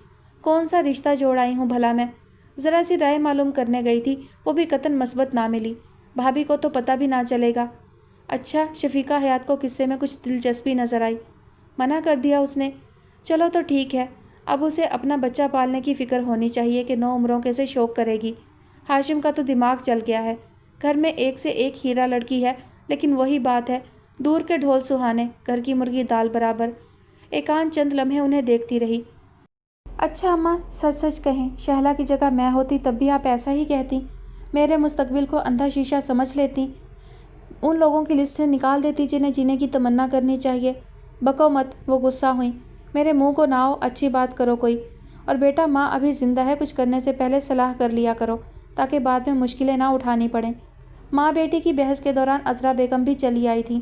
कौन सा रिश्ता जोड़ आई हूँ भला मैं? ज़रा सी राय मालूम करने गई थी, वो भी कतन मस्बत ना मिली। भाभी को तो पता भी ना चलेगा। अच्छा, शफीका हयात को किस्से में कुछ दिलचस्पी नज़र आई। मना कर दिया उसने। चलो तो ठीक है। अब उसे अपना बच्चा पालने की फ़िक्र होनी चाहिए कि 9 उम्रों कैसे शौक करेगी। हाशिम का तो दिमाग चल गया है। घर में एक से एक हीरा लड़की है, लेकिन वही बात है, दूर के ढोल सुहाने, घर की मुर्गी दाल बराबर। एकांत चंद लम्हे उन्हें देखती रही। अच्छा अम्मा, सच सच कहें, शहला की जगह मैं होती तब भी आप ऐसा ही कहती? मेरे मुस्तकबिल को अंधा शीशा समझ लेती? उन लोगों की लिस्ट से निकाल देती जिन्हें जीने की तमन्ना करनी चाहिए? बको मत। वो गुस्सा हुई। मेरे मुंह को ना हो, अच्छी बात करो कोई। और बेटा, माँ अभी ज़िंदा है, कुछ करने से पहले सलाह कर लिया करो ताकि बाद में मुश्किलें ना उठानी पड़ें। माँ बेटी की बहस के दौरान अज़रा बेगम भी चली आई थी।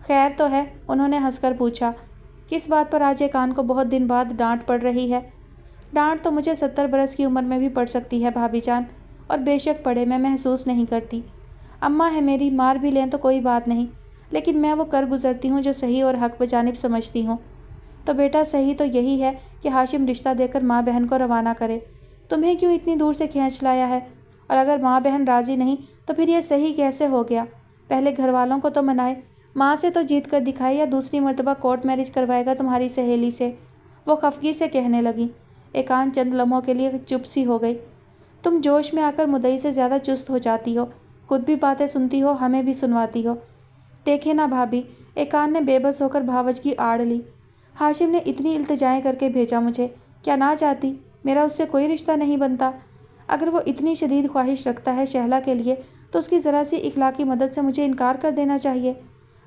खैर तो है? उन्होंने हंसकर पूछा। किस बात पर आज एकान को बहुत दिन बाद डांट पड़ रही है? डांट तो मुझे 70 बरस की उम्र में भी पड़ सकती है भाभी जान, और बेशक पड़े, मैं महसूस नहीं करती। अम्मा है मेरी, मार भी लें तो कोई बात नहीं, लेकिन मैं वो कर गुजरती हूँ जो सही और हक बजानिब समझती हूँ। तो बेटा सही तो यही है कि हाशिम रिश्ता देकर माँ बहन को रवाना करे। तुम्हें क्यों इतनी दूर से खींच लाया है? और अगर माँ बहन राज़ी नहीं तो फिर ये सही कैसे हो गया? पहले घर वालों को तो मनाए, माँ से तो जीत कर दिखाए, या दूसरी मर्तबा कोर्ट मैरिज करवाएगा तुम्हारी सहेली से? वो खफगी से कहने लगी। एकांत चंद लम्हों के लिए चुप सी हो गई। तुम जोश में आकर मुदई से ज़्यादा चुस्त हो जाती हो, खुद भी बातें सुनती हो, हमें भी सुनवाती हो। देखे ना भाभी, एकान ने बेबस होकर भावज की आड़ ली। हाशिम ने इतनी इल्तिजाएं करके भेजा मुझे, क्या ना चाहती? मेरा उससे कोई रिश्ता नहीं बनता। अगर वो इतनी शदीद ख्वाहिश रखता है शहला के लिए तो उसकी ज़रा सी इखलाकी मदद से मुझे इनकार कर देना चाहिए।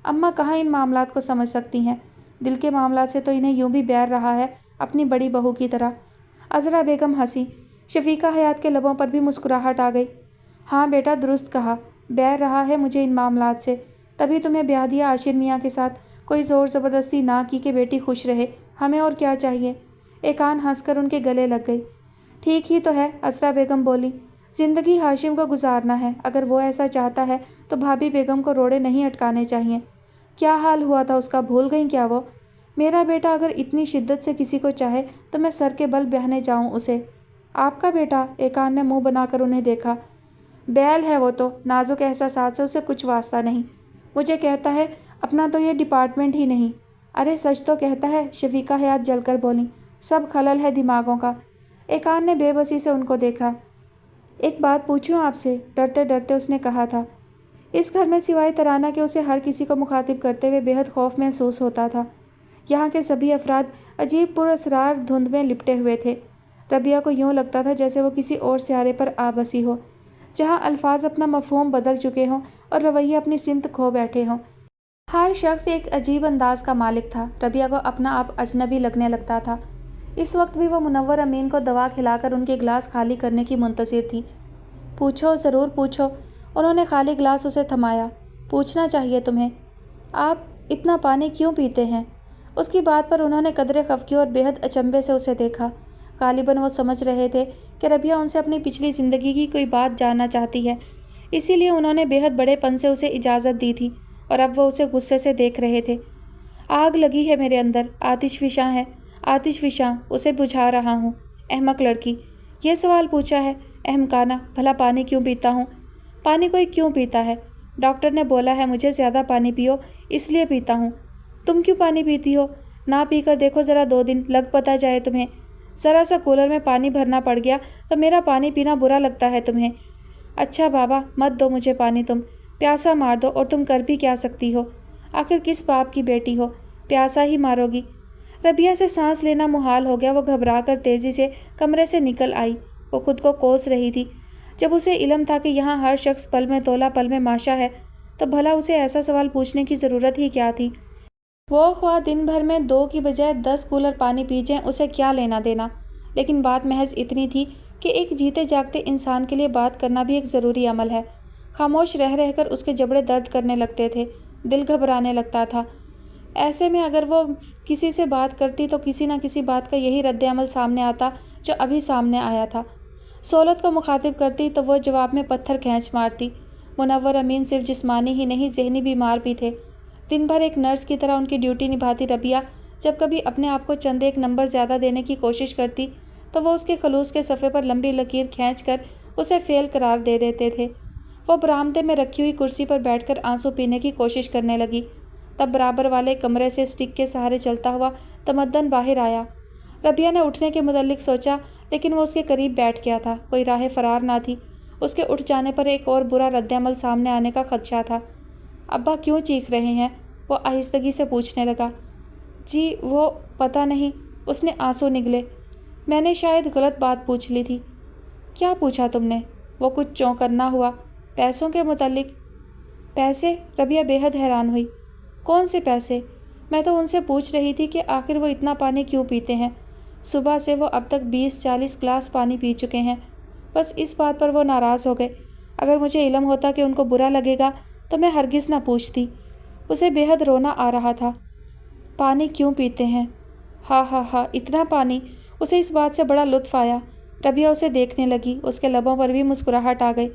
अम्मा कहाँ इन मामलात को समझ सकती हैं? दिल के मामलात से तो इन्हें यूं भी बैर रहा है, अपनी बड़ी बहू की तरह। अज़रा बेगम हंसी। शफीका हयात के लबों पर भी मुस्कुराहट आ गई। हाँ बेटा, दुरुस्त कहा, बैर रहा है मुझे इन मामलात से, तभी तुम्हें ब्याह दिया आशिर मियाँ के साथ। कोई ज़ोर ज़बरदस्ती ना की कि बेटी खुश रहे, हमें और क्या चाहिए? एकान हंसकर उनके गले लग गई। ठीक ही तो है, अज़रा बेगम बोली। ज़िंदगी हाशिम को गुजारना है, अगर वो ऐसा चाहता है तो भाभी बेगम को रोड़े नहीं अटकाने चाहिए। क्या हाल हुआ था उसका, भूल गई क्या वो? मेरा बेटा अगर इतनी शिद्दत से किसी को चाहे तो मैं सर के बल बहने जाऊं उसे। आपका बेटा? एकान ने मुंह बनाकर उन्हें देखा। बैल है वो तो, नाजुक एहसासात से उसे कुछ वास्ता नहीं। मुझे कहता है अपना तो ये डिपार्टमेंट ही नहीं। अरे सच तो कहता है, शफीका हयात जलकर बोली। सब खलल है दिमागों का। एकान ने बेबसी से उनको देखा। एक बात पूछूं आपसे? डरते डरते उसने कहा था। इस घर में सिवाय तराना के उसे हर किसी को मुखातिब करते हुए बेहद खौफ महसूस होता था। यहाँ के सभी अफराद अजीब पुरअसरार धुंध में लिपटे हुए थे। रबिया को यूँ लगता था जैसे वो किसी और सियारे पर आ बसी हो, जहाँ अल्फाज अपना मफहूम बदल चुके हों और रवैये अपनी सिमत खो बैठे हों। हर शख्स एक अजीब अंदाज का मालिक था। रबिया को अपना आप अजनबी लगने लगता था। इस वक्त भी वो मुनव्वर अमीन को दवा खिलाकर उनके गिलास खाली करने की मुंतज़िर थी। पूछो, ज़रूर पूछो। उन्होंने खाली गिलास उसे थमाया। पूछना चाहिए तुम्हें, आप इतना पानी क्यों पीते हैं? उसकी बात पर उन्होंने कदरे खफगी और बेहद अचंभे से उसे देखा। गालिबन वो समझ रहे थे कि रबिया उनसे अपनी पिछली ज़िंदगी की कोई बात जानना चाहती है, इसीलिए उन्होंने बेहद बड़ेपन से उसे इजाज़त दी थी और अब वो उसे गुस्से से देख रहे थे। आग लगी है मेरे अंदर, आतिश फ़िशां है, आतिश फ़िशां, उसे बुझा रहा हूँ। अहमक लड़की, ये सवाल पूछा है? अहमकाना, भला पानी क्यों पीता हूँ? पानी कोई क्यों पीता है? डॉक्टर ने बोला है मुझे ज़्यादा पानी पियो, इसलिए पीता हूँ। तुम क्यों पानी पीती हो? ना पी कर देखो ज़रा 2 दिन, लग पता जाए तुम्हें। ज़रा सा कूलर में पानी भरना पड़ गया तो मेरा पानी पीना बुरा लगता है तुम्हें। अच्छा बाबा, मत दो मुझे पानी तुम, प्यासा मार दो, और तुम कर भी क्या सकती हो? आखिर किस बाप की बेटी हो, प्यासा ही मारोगी? रबिया से सांस लेना मुहाल हो गया। वो घबराकर तेज़ी से कमरे से निकल आई। वो खुद को कोस रही थी। जब उसे इल्म था कि यहाँ हर शख्स पल में तोला पल में माशा है, तो भला उसे ऐसा सवाल पूछने की ज़रूरत ही क्या थी? वो ख्वाह दिन भर में 2 की बजाय 10 कूलर पानी पी जाएं, उसे क्या लेना देना। लेकिन बात महज इतनी थी कि एक जीते जागते इंसान के लिए बात करना भी एक ज़रूरी अमल है। खामोश रह रहकर उसके जबड़े दर्द करने लगते थे, दिल घबराने लगता था। ऐसे में अगर वो किसी से बात करती तो किसी न किसी बात का यही रद्द-ए-अमल सामने आता जो अभी सामने आया था। सोलत को मुखातिब करती तो वो जवाब में पत्थर खींच मारती। मुनव्वर अमीन सिर्फ जिस्मानी ही नहीं, ज़हनी बीमार भी थे। दिन भर एक नर्स की तरह उनकी ड्यूटी निभाती रबिया जब कभी अपने आप को चंद एक नंबर ज़्यादा देने की कोशिश करती तो वो उसके खलूस के सफ़े पर लंबी लकीर खींचकर उसे फ़ेल करार दे देते थे। वो बरामदे में रखी हुई कुर्सी पर बैठकर आंसू पीने की कोशिश करने लगी। तब बराबर वाले कमरे से स्टिक के सहारे चलता हुआ तमद्दन बाहर आया। रबिया ने उठने के मुतल्लिक सोचा, लेकिन वो उसके करीब बैठ गया था। कोई राह फरार ना थी। उसके उठ जाने पर एक और बुरा रद्द-ए-अमल सामने आने का खदशा था। अब्बा क्यों चीख रहे हैं? वो आहिस्तगी से पूछने लगा। जी वो पता नहीं, उसने आंसू निगले। मैंने शायद गलत बात पूछ ली थी। क्या पूछा तुमने? वो कुछ चौंकन्ना हुआ। पैसों के मुतल्लिक। पैसे? रबिया बेहद हैरान हुई। कौन से पैसे? मैं तो उनसे पूछ रही थी कि आखिर वो इतना पानी क्यों पीते हैं। सुबह से वो अब तक 20-40 गिलास पानी पी चुके हैं। बस इस बात पर वो नाराज़ हो गए। अगर मुझे इल्म होता कि उनको बुरा लगेगा तो मैं हरगिज़ ना पूछती। उसे बेहद रोना आ रहा था। पानी क्यों पीते हैं? हा हा हा, इतना पानी? उसे इस बात से बड़ा लुत्फ़ आया। रबिया उसे देखने लगी। उसके लबों पर भी मुस्कुराहट आ गई।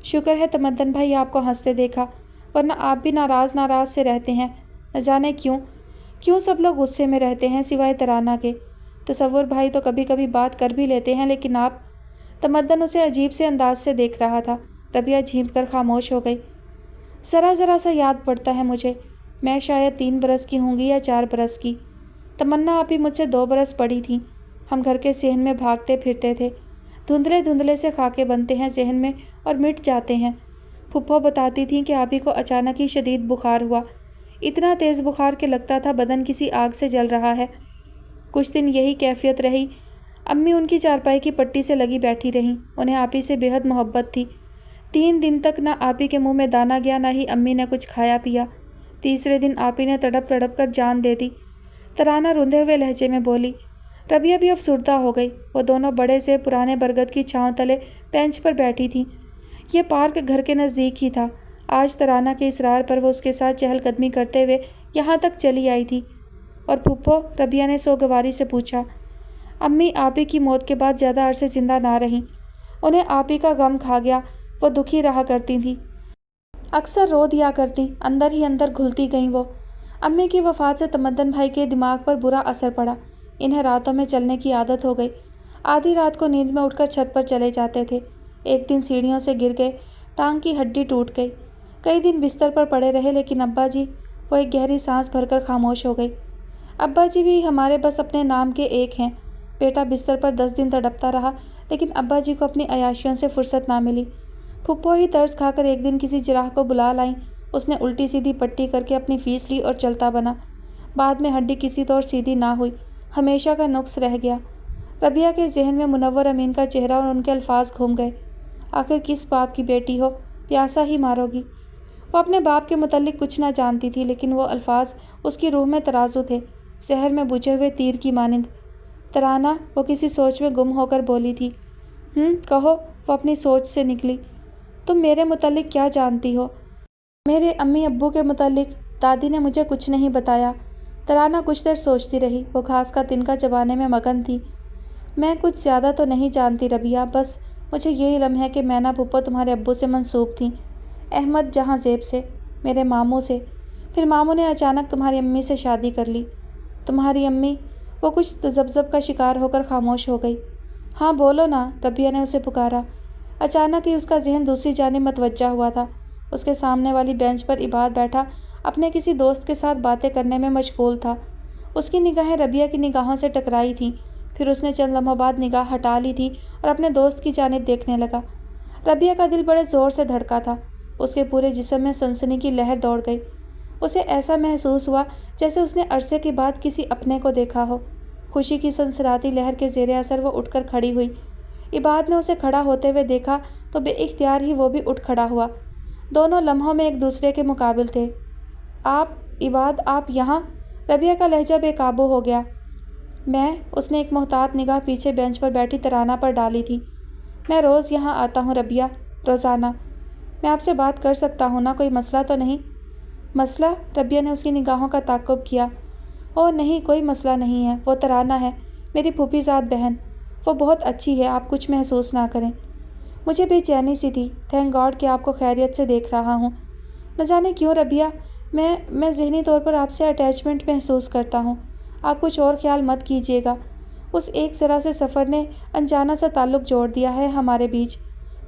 शुक्र है तमद्दन भाई आपको हंसते देखा, वरना आप भी नाराज़ से रहते हैं। न जाने क्यों सब लोग गुस्से में रहते हैं सिवाय तराना के। तसव्वुर भाई तो कभी कभी बात कर भी लेते हैं, लेकिन आप। तमद्दन उसे अजीब से अंदाज से देख रहा था। रबिया झींप कर खामोश हो गई। ज़रा सा याद पड़ता है मुझे, मैं शायद 3 बरस की होंगी या 4 बरस की। तमन्ना आप ही मुझसे 2 बरस बड़ी थी। हम घर के सेहन में भागते फिरते थे। धुंधले से खाके बनते हैं जहन में और मिट जाते हैं। फुप्पो बताती थीं कि आप ही को अचानक ही शदीद बुखार हुआ। इतना तेज़ बुखार कि लगता था बदन किसी आग से जल रहा है। कुछ दिन यही कैफियत रही। अम्मी उनकी चारपाई की पट्टी से लगी बैठी रहीं। उन्हें आप ही से बेहद मोहब्बत थी। 3 दिन तक ना आप ही के मुँह में दाना गया, ना ही अम्मी ने कुछ खाया पिया। तीसरे दिन आप ही ने तड़प कर जान दे दी। तराना रुंधे हुए लहजे में बोली। रबिया भी अफसुर्दा हो गई। वो दोनों बड़े से पुराने बरगद की छांव तले बेंच पर बैठी थीं। ये पार्क घर के नज़दीक ही था। आज तराना के इसरार पर वो उसके साथ चहलकदमी करते हुए यहाँ तक चली आई थी। और फुप्पो? रबिया ने सोगवारी से पूछा। अम्मी आप ही की मौत के बाद ज़्यादा अरसे ज़िंदा ना रहीं। उन्हें आप ही का गम खा गया। वो दुखी रहा करती थी, अक्सर रो दिया करती, अंदर ही अंदर घुलती गईं वो। अम्मी की वफ़ात से तमद्दन भाई के दिमाग पर बुरा असर पड़ा। इन्हें रातों में चलने की आदत हो गई। आधी रात को नींद में उठकर छत पर चले जाते थे। एक दिन सीढ़ियों से गिर गए, टांग की हड्डी टूट गई। कई दिन बिस्तर पर पड़े रहे, लेकिन अब्बा जी? वो एक गहरी सांस भरकर खामोश हो गई। अब्बा जी भी हमारे बस अपने नाम के एक हैं। बेटा बिस्तर पर 10 दिन तड़पता रहा, लेकिन अब्बा जी को अपनी अयाशियों से फुर्सत ना मिली। फुप्पो ही तरस खाकर एक दिन किसी जिराह को बुला लाई। उसने उल्टी सीधी पट्टी करके अपनी फ़ीस ली और चलता बना। बाद में हड्डी किसी तौर सीधी ना हुई, हमेशा का नुक्स रह गया। रबिया के जहन में मुनव्वर अमीन का चेहरा और उनके अल्फाज घूम गए। आखिर किस बाप की बेटी हो, प्यासा ही मारोगी। وہ اپنے باپ کے متعلق کچھ نہ جانتی تھی، لیکن وہ الفاظ اس کی روح میں ترازو تھے، زہر میں بجھے ہوئے تیر کی مانند۔ ترانہ، وہ کسی سوچ میں گم ہو کر بولی تھی۔ کہو، وہ اپنی سوچ سے نکلی۔ تم میرے متعلق کیا جانتی ہو؟ میرے امی ابو کے متعلق دادی نے مجھے کچھ نہیں بتایا۔ ترانہ کچھ دیر سوچتی رہی، وہ گھاس کا تنکا چبانے میں مگن تھی۔ میں کچھ زیادہ تو نہیں جانتی ربیہ، بس مجھے یہ علم ہے کہ مینا پھپھو تمہارے ابو سے منسوب تھیں، احمد جہاں زیب سے، میرے ماموں سے۔ پھر ماموں نے اچانک تمہاری امی سے شادی کر لی۔ تمہاری امی؟ وہ کچھ تذبذب کا شکار ہو کر خاموش ہو گئی۔ ہاں بولو نا، ربیہ نے اسے پکارا۔ اچانک ہی اس کا ذہن دوسری جانب متوجہ ہوا تھا۔ اس کے سامنے والی بینچ پر عباد بیٹھا اپنے کسی دوست کے ساتھ باتیں کرنے میں مشغول تھا۔ اس کی نگاہیں ربیہ کی نگاہوں سے ٹکرائی تھیں، پھر اس نے چند لمحوں بعد نگاہ ہٹا لی تھی اور اپنے دوست کی جانب دیکھنے لگا۔ ربیہ کا دل بڑے زور سے دھڑکا تھا، اس کے پورے جسم میں سنسنی کی لہر دوڑ گئی۔ اسے ایسا محسوس ہوا جیسے اس نے عرصے کے بعد کسی اپنے کو دیکھا ہو۔ خوشی کی سنسناتی لہر کے زیر اثر وہ اٹھ کر کھڑی ہوئی۔ عباد نے اسے کھڑا ہوتے ہوئے دیکھا تو بے اختیار ہی وہ بھی اٹھ کھڑا ہوا۔ دونوں لمحوں میں ایک دوسرے کے مقابل تھے۔ آپ، عباد، آپ یہاں؟ ربیہ کا لہجہ بے قابو ہو گیا۔ میں، اس نے ایک محتاط نگاہ پیچھے بینچ پر بیٹھی ترانہ پر ڈالی تھی۔ میں روز یہاں آتا ہوں ربیہ، روزانہ۔ میں آپ سے بات کر سکتا ہوں نا؟ کوئی مسئلہ تو نہیں؟ مسئلہ؟ ربیہ نے اس کی نگاہوں کا تعقب کیا۔ اوہ نہیں، کوئی مسئلہ نہیں ہے۔ وہ ترانہ ہے، میری پھوپھی زاد بہن۔ وہ بہت اچھی ہے، آپ کچھ محسوس نہ کریں۔ مجھے بے چینی سی تھی۔ تھینک گاڈ کہ آپ کو خیریت سے دیکھ رہا ہوں۔ نہ جانے کیوں ربیہ، میں ذہنی طور پر آپ سے اٹیچمنٹ محسوس کرتا ہوں۔ آپ کچھ اور خیال مت کیجیے گا۔ اس ایک ذرا سے سفر نے انجانا سا تعلق جوڑ دیا ہے ہمارے بیچ۔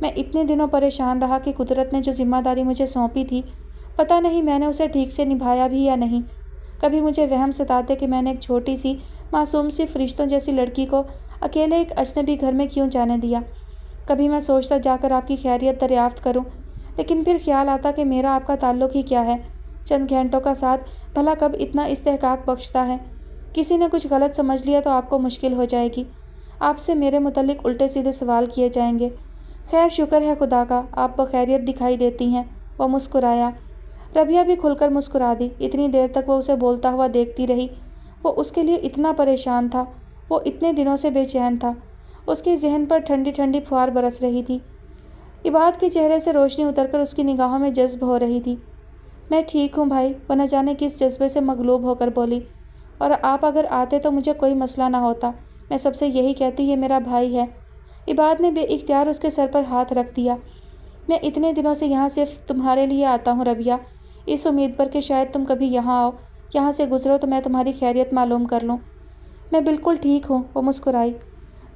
میں اتنے دنوں پریشان رہا کہ قدرت نے جو ذمہ داری مجھے سونپی تھی، پتہ نہیں میں نے اسے ٹھیک سے نبھایا بھی یا نہیں۔ کبھی مجھے وہم ستاتے کہ میں نے ایک چھوٹی سی معصوم سی فرشتوں جیسی لڑکی کو اکیلے ایک اجنبی گھر میں کیوں جانے دیا۔ کبھی میں سوچتا جا کر آپ کی خیریت دریافت کروں، لیکن پھر خیال آتا کہ میرا آپ کا تعلق ہی کیا ہے، چند گھنٹوں کا ساتھ بھلا کب اتنا استحقاق بخشتا ہے۔ کسی نے کچھ غلط سمجھ لیا تو آپ کو مشکل ہو جائے گی، آپ سے میرے متعلق الٹے سیدھے سوال کیے جائیں گے۔ خیر شکر ہے خدا کا، آپ بخیریت دکھائی دیتی ہیں۔ وہ مسکرایا۔ ربیہ بھی کھل کر مسکرا دی۔ اتنی دیر تک وہ اسے بولتا ہوا دیکھتی رہی۔ وہ اس کے لیے اتنا پریشان تھا، وہ اتنے دنوں سے بے چین تھا۔ اس کے ذہن پر ٹھنڈی ٹھنڈی پھوار برس رہی تھی۔ عباد کے چہرے سے روشنی اتر کر اس کی نگاہوں میں جذب ہو رہی تھی۔ میں ٹھیک ہوں بھائی، وہ نہ جانے کس جذبے سے مغلوب ہو کر بولی۔ اور آپ اگر آتے تو مجھے کوئی مسئلہ نہ ہوتا، میں سب سے یہی کہتی یہ میرا بھائی ہے۔ عباد نے بے اختیار اس کے سر پر ہاتھ رکھ دیا۔ میں اتنے دنوں سے یہاں صرف تمہارے لیے آتا ہوں ربیہ، اس امید پر کہ شاید تم کبھی یہاں آؤ، یہاں سے گزرو تو میں تمہاری خیریت معلوم کر لوں۔ میں بالکل ٹھیک ہوں، وہ مسکرائی۔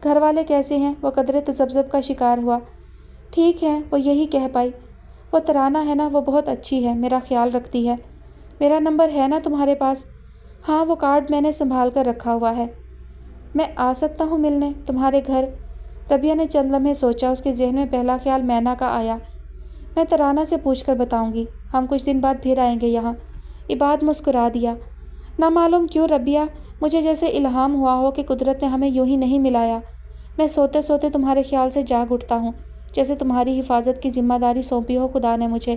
گھر والے کیسے ہیں؟ وہ قدرے تذبذب کا شکار ہوا۔ ٹھیک ہے، وہ یہی کہہ پائی۔ وہ ترانہ ہے نا، وہ بہت اچھی ہے، میرا خیال رکھتی ہے۔ میرا نمبر ہے نا تمہارے پاس؟ ہاں، وہ کارڈ میں نے سنبھال کر رکھا ہوا ہے۔ میں آ سکتا ہوں ملنے تمہارے گھر؟ ربیہ نے چند لمحے سوچا۔ اس کے ذہن میں پہلا خیال مینا کا آیا۔ میں ترانہ سے پوچھ کر بتاؤں گی، ہم کچھ دن بعد پھر آئیں گے یہاں۔ عباد مسکرا دیا۔ نہ معلوم کیوں ربیہ، مجھے جیسے الہام ہوا ہو کہ قدرت نے ہمیں یوں ہی نہیں ملایا۔ میں سوتے سوتے تمہارے خیال سے جاگ اٹھتا ہوں، جیسے تمہاری حفاظت کی ذمہ داری سونپی ہو خدا نے مجھے۔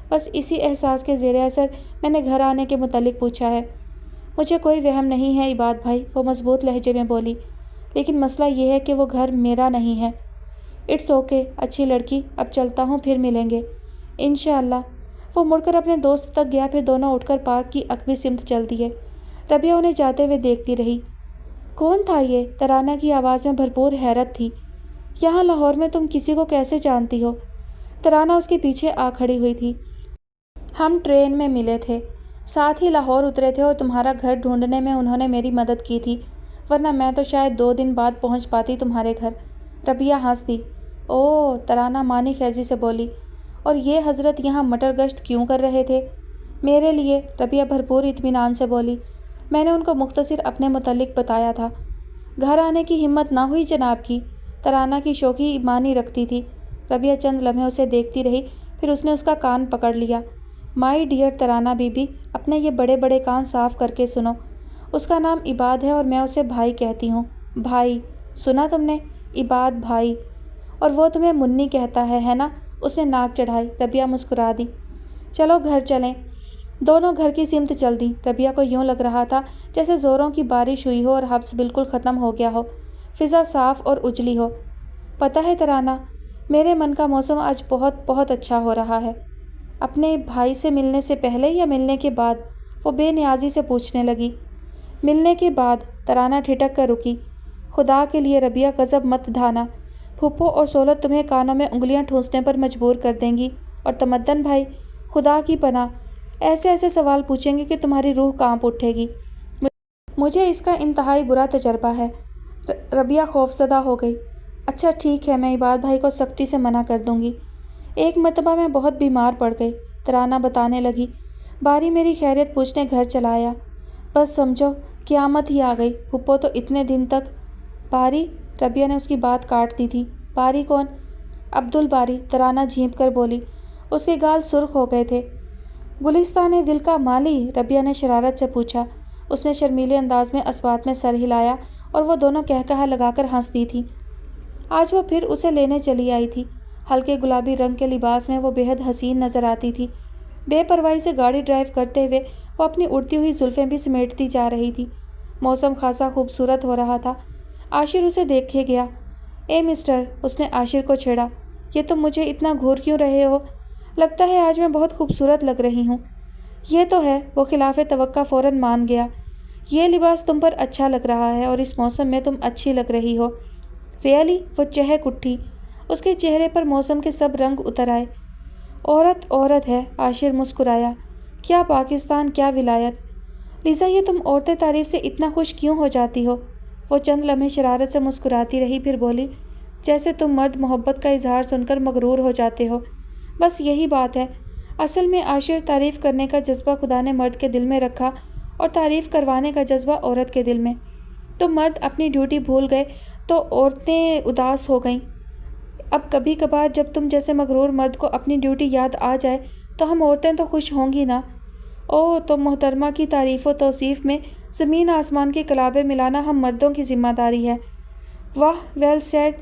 بس اسی احساس کے زیر اثر میں نے گھر آنے کے متعلق پوچھا ہے۔ مجھے کوئی وہم نہیں ہے عباد بھائی، وہ مضبوط لہجے میں بولی، لیکن مسئلہ یہ ہے کہ وہ گھر میرا نہیں ہے۔ اٹس اوکے، اچھی لڑکی، اب چلتا ہوں، پھر ملیں گے انشاءاللہ۔ وہ مڑ کر اپنے دوست تک گیا، پھر دونوں اٹھ کر پارک کی عقبی سمت چل دیے۔ ربیہ انہیں جاتے ہوئے دیکھتی رہی۔ کون تھا یہ؟ ترانہ کی آواز میں بھرپور حیرت تھی۔ یہاں لاہور میں تم کسی کو کیسے جانتی ہو؟ ترانہ اس کے پیچھے آ کھڑی ہوئی تھی۔ ہم ٹرین میں ملے تھے، ساتھ ہی لاہور اترے تھے اور تمہارا گھر ڈھونڈنے میں انہوں نے میری مدد کی تھی، ورنہ میں تو شاید 2 دن بعد پہنچ پاتی تمہارے گھر۔ ربیہ ہنس دی۔ اوہ، ترانہ معنی خیزی سے بولی، اور یہ حضرت یہاں مٹر گشت کیوں کر رہے تھے؟ میرے لیے، ربیہ بھرپور اطمینان سے بولی۔ میں نے ان کو مختصر اپنے متعلق بتایا تھا۔ گھر آنے کی ہمت نہ ہوئی جناب کی؟ ترانہ کی شوخی معنی رکھتی تھی۔ ربیہ چند لمحے اسے دیکھتی رہی، پھر اس نے اس کا کان پکڑ لیا۔ مائی ڈیئر ترانہ بی بی، اپنے یہ بڑے بڑے کان صاف کر کے سنو۔ اس کا نام عباد ہے اور میں اسے بھائی کہتی ہوں۔ بھائی، سنا تم نے؟ عباد بھائی۔ اور وہ تمہیں منی کہتا ہے نا؟ اس نے ناک چڑھائی۔ ربیہ مسکرا دی۔ चलो घर चलें। दोनों घर की सिमत चल दी। रबिया को यूं लग रहा था जैसे ज़ोरों की बारिश हुई हो और हब्स बिल्कुल ख़त्म हो गया हो, फ़िज़ा साफ़ और उजली हो। पता है तराना, मेरे मन का मौसम आज बहुत बहुत अच्छा हो रहा है। अपने भाई से मिलने से पहले या मिलने के बाद? वो बेनियाजी से पूछने लगी। मिलने के बाद, तराना ठिठक कर रुकी। खुदा के लिए रबिया गज़ब मत ढाना। फूफो और सोलत तुम्हें कानों में उंगलियां ठूंसने पर मजबूर कर देंगी, और तमद्दन भाई, खुदा की पनाह, ऐसे ऐसे सवाल पूछेंगे कि तुम्हारी रूह कांप उठेगी। मुझे इसका इंतहाई बुरा तजर्बा है। रबिया खौफज़दा हो गई। अच्छा ठीक है, मैं इबाद भाई को सख्ती से मना कर दूंगी। एक मरतबा मैं बहुत बीमार पड़ गई, तराना बताने लगी। बारी मेरी खैरियत पूछने घर चला आया। बस समझो क़यामत ही आ गई। फूफो तो इतने दिन तक। बारी? रबिया ने उसकी बात काट दी थी। बारी कौन? अब्दुल बारी, तराना झींप कर बोली। उसके गाल सुर्ख हो गए थे। गुलिस्तान दिल का माली? रबिया ने शरारत से पूछा। उसने शर्मीले अंदाज में अस्बात में सर हिलाया और वो दोनों कहकहा लगाकर हंस दी थी। आज वो फिर उसे लेने चली आई थी। हल्के गुलाबी रंग के लिबास में वो बेहद हसीन नज़र आती थी। बेपरवाही से गाड़ी ड्राइव करते हुए वो अपनी उड़ती हुई जुल्फ़ें भी समेटती जा रही थी। मौसम खासा खूबसूरत हो रहा था। आशिर उसे देखे गया। ए मिस्टर, उसने आशिर को छेड़ा, ये तुम मुझे इतना घूर क्यों रहे हो? लगता है आज मैं बहुत खूबसूरत लग रही हूँ। ये तो है, वो खिलाफ़े तवक्का फ़ौरन मान गया। ये लिबास तुम पर अच्छा लग रहा है और इस मौसम में तुम अच्छी लग रही हो। रियली? वो चहक उठी। उसके चेहरे पर मौसम के सब रंग उतर आए। औरत औरत है, आशिर मुस्कुराया। क्या पाकिस्तान, क्या विलायत। लीज़ा, ये तुम औरतें तारीफ़ से इतना खुश क्यों हो जाती हो? वो चंद लम्हे शरारत से मुस्कुराती रही, फिर बोली, जैसे तुम मर्द मोहब्बत का इजहार सुनकर मगरूर हो जाते हो। बस यही बात है। असल में आशिर, तारीफ़ करने का जज्बा खुदा ने मर्द के दिल में रखा और तारीफ़ करवाने का जज्बा औरत के दिल में। तो मर्द अपनी ड्यूटी भूल गए तो औरतें उदास हो गईं। अब कभी कभार जब तुम जैसे मगरूर मर्द को अपनी ड्यूटी याद आ जाए तो हम औरतें तो खुश होंगी ना। ओह, तो मोहतरमा की तारीफ़ व तौसीफ़ में ज़मीन आसमान के कलाबे मिलाना हम मर्दों की ज़िम्मेदारी है। वाह, वेल सेड।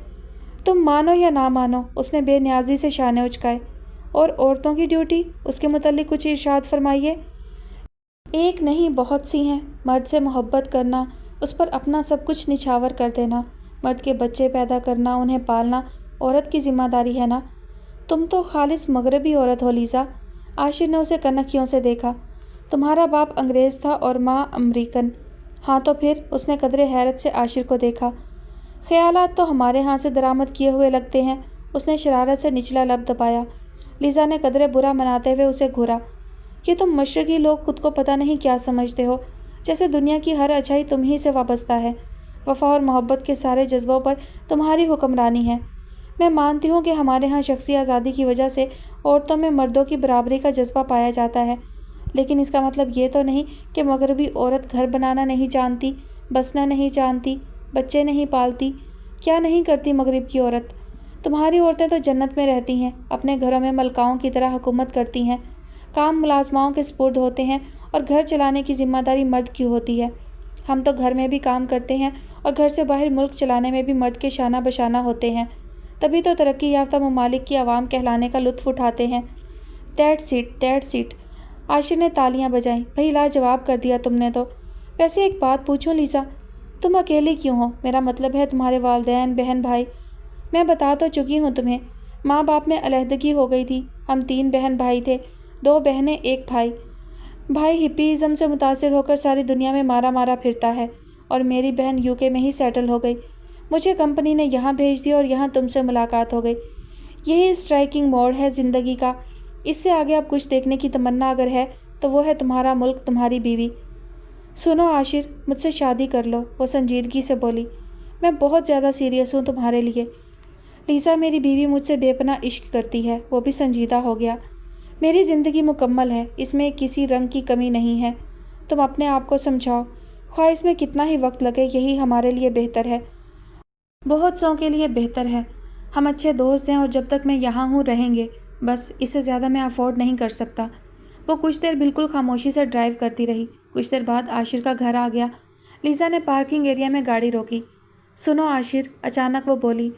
तुम मानो या ना मानो, उसने बेनियाजी से शाने उचकाए। और औरतों की ड्यूटी, उसके मुतल्लिक कुछ इरशाद फरमाइए। एक नहीं, बहुत सी हैं। मर्द से मोहब्बत करना, उस पर अपना सब कुछ निछावर कर देना, मर्द के बच्चे पैदा करना, उन्हें पालना औरत की ज़िम्मेदारी है ना। तुम तो खालिस मगरबी औरत हो लीज़ा। आशिर ने उसे कनखियों से देखा। तुम्हारा बाप अंग्रेज़ था और माँ अमरीकन। हाँ तो फिर? उसने कदरे हैरत से आशिर को देखा। ख़यालात तो हमारे यहाँ से दरामद किए हुए लगते हैं। उसने शरारत से निचला लब दबाया। लीज़ा ने कदरे बुरा मनाते हुए उसे घूरा। कि तुम मशरक़ी लोग खुद को पता नहीं क्या समझते हो, जैसे दुनिया की हर अच्छाई तुम ही से वाबस्ता है। वफ़ा और मोहब्बत के सारे जज्बों पर तुम्हारी हुक्मरानी है। मैं मानती हूँ कि हमारे यहाँ शख्सी आज़ादी की वजह से औरतों में मर्दों की बराबरी का जज्बा पाया जाता है, लेकिन इसका मतलब ये तो नहीं कि मगरबी औरत घर बनाना नहीं जानती, बसना नहीं जानती, बच्चे नहीं पालती। क्या नहीं करती मगरब की औरत? तुम्हारी औरतें तो जन्नत में रहती हैं, अपने घरों में मलकाओं की तरह हुकूमत करती हैं, काम मुलाजमाओं के सुपुर्द होते हैं और घर चलाने की ज़िम्मेदारी मर्द की होती है। हम तो घर में भी काम करते हैं और घर से बाहर मुल्क चलाने में भी मर्द के शाना बशाना होते हैं। तभी तो तरक्की याफ्ता ममालिक की आवाम कहलाने का लुत्फ़ उठाते हैं। That's it, that's it. Ashir ने तालियां बजाईं। भाई लाजवाब कर दिया तुमने तो। वैसे एक बात पूछूं लीज़ा, तुम अकेली क्यों हो? मेरा मतलब है तुम्हारे वालिदैन, बहन, भाई। मैं बता तो चुकी हूँ तुम्हें, माँ बाप में अलहदगी हो गई थी। हम 3 बहन भाई थे, 2 बहनें 1 भाई। भाई हिप्पीज़म से मुतासिर होकर सारी दुनिया में मारा मारा फिरता है और मेरी बहन यूके में ही सेटल हो गई। मुझे कंपनी ने यहाँ भेज दिया और यहाँ तुमसे मुलाकात हो गई। यही स्ट्राइकिंग मोड़ है ज़िंदगी का। इससे आगे अब कुछ देखने की तमन्ना अगर है तो वो है तुम्हारा मुल्क, तुम्हारी बीवी। सुनो आशिर, मुझसे शादी कर लो, वो संजीदगी से बोली। मैं बहुत ज़्यादा सीरियस हूँ तुम्हारे लिए। लीज़ा, मेरी बीवी मुझसे बेपनाह इश्क करती है। वो भी संजीदा हो गया। मेरी ज़िंदगी मुकम्मल है, इसमें किसी रंग की कमी नहीं है। तुम अपने आप को समझाओ, ख्वाह इसमें कितना ही वक्त लगे, यही हमारे लिए बेहतर है, बहुत सौ के लिए बेहतर है। हम अच्छे दोस्त हैं और जब तक मैं यहाँ हूँ रहेंगे, बस इससे ज़्यादा मैं अफोर्ड नहीं कर सकता। वो कुछ देर बिल्कुल खामोशी से ड्राइव करती रही। कुछ देर बाद आशिर का घर आ गया। लीज़ा ने पार्किंग एरिया में गाड़ी रोकी। सुनो आशिर, अचानक वो बोली,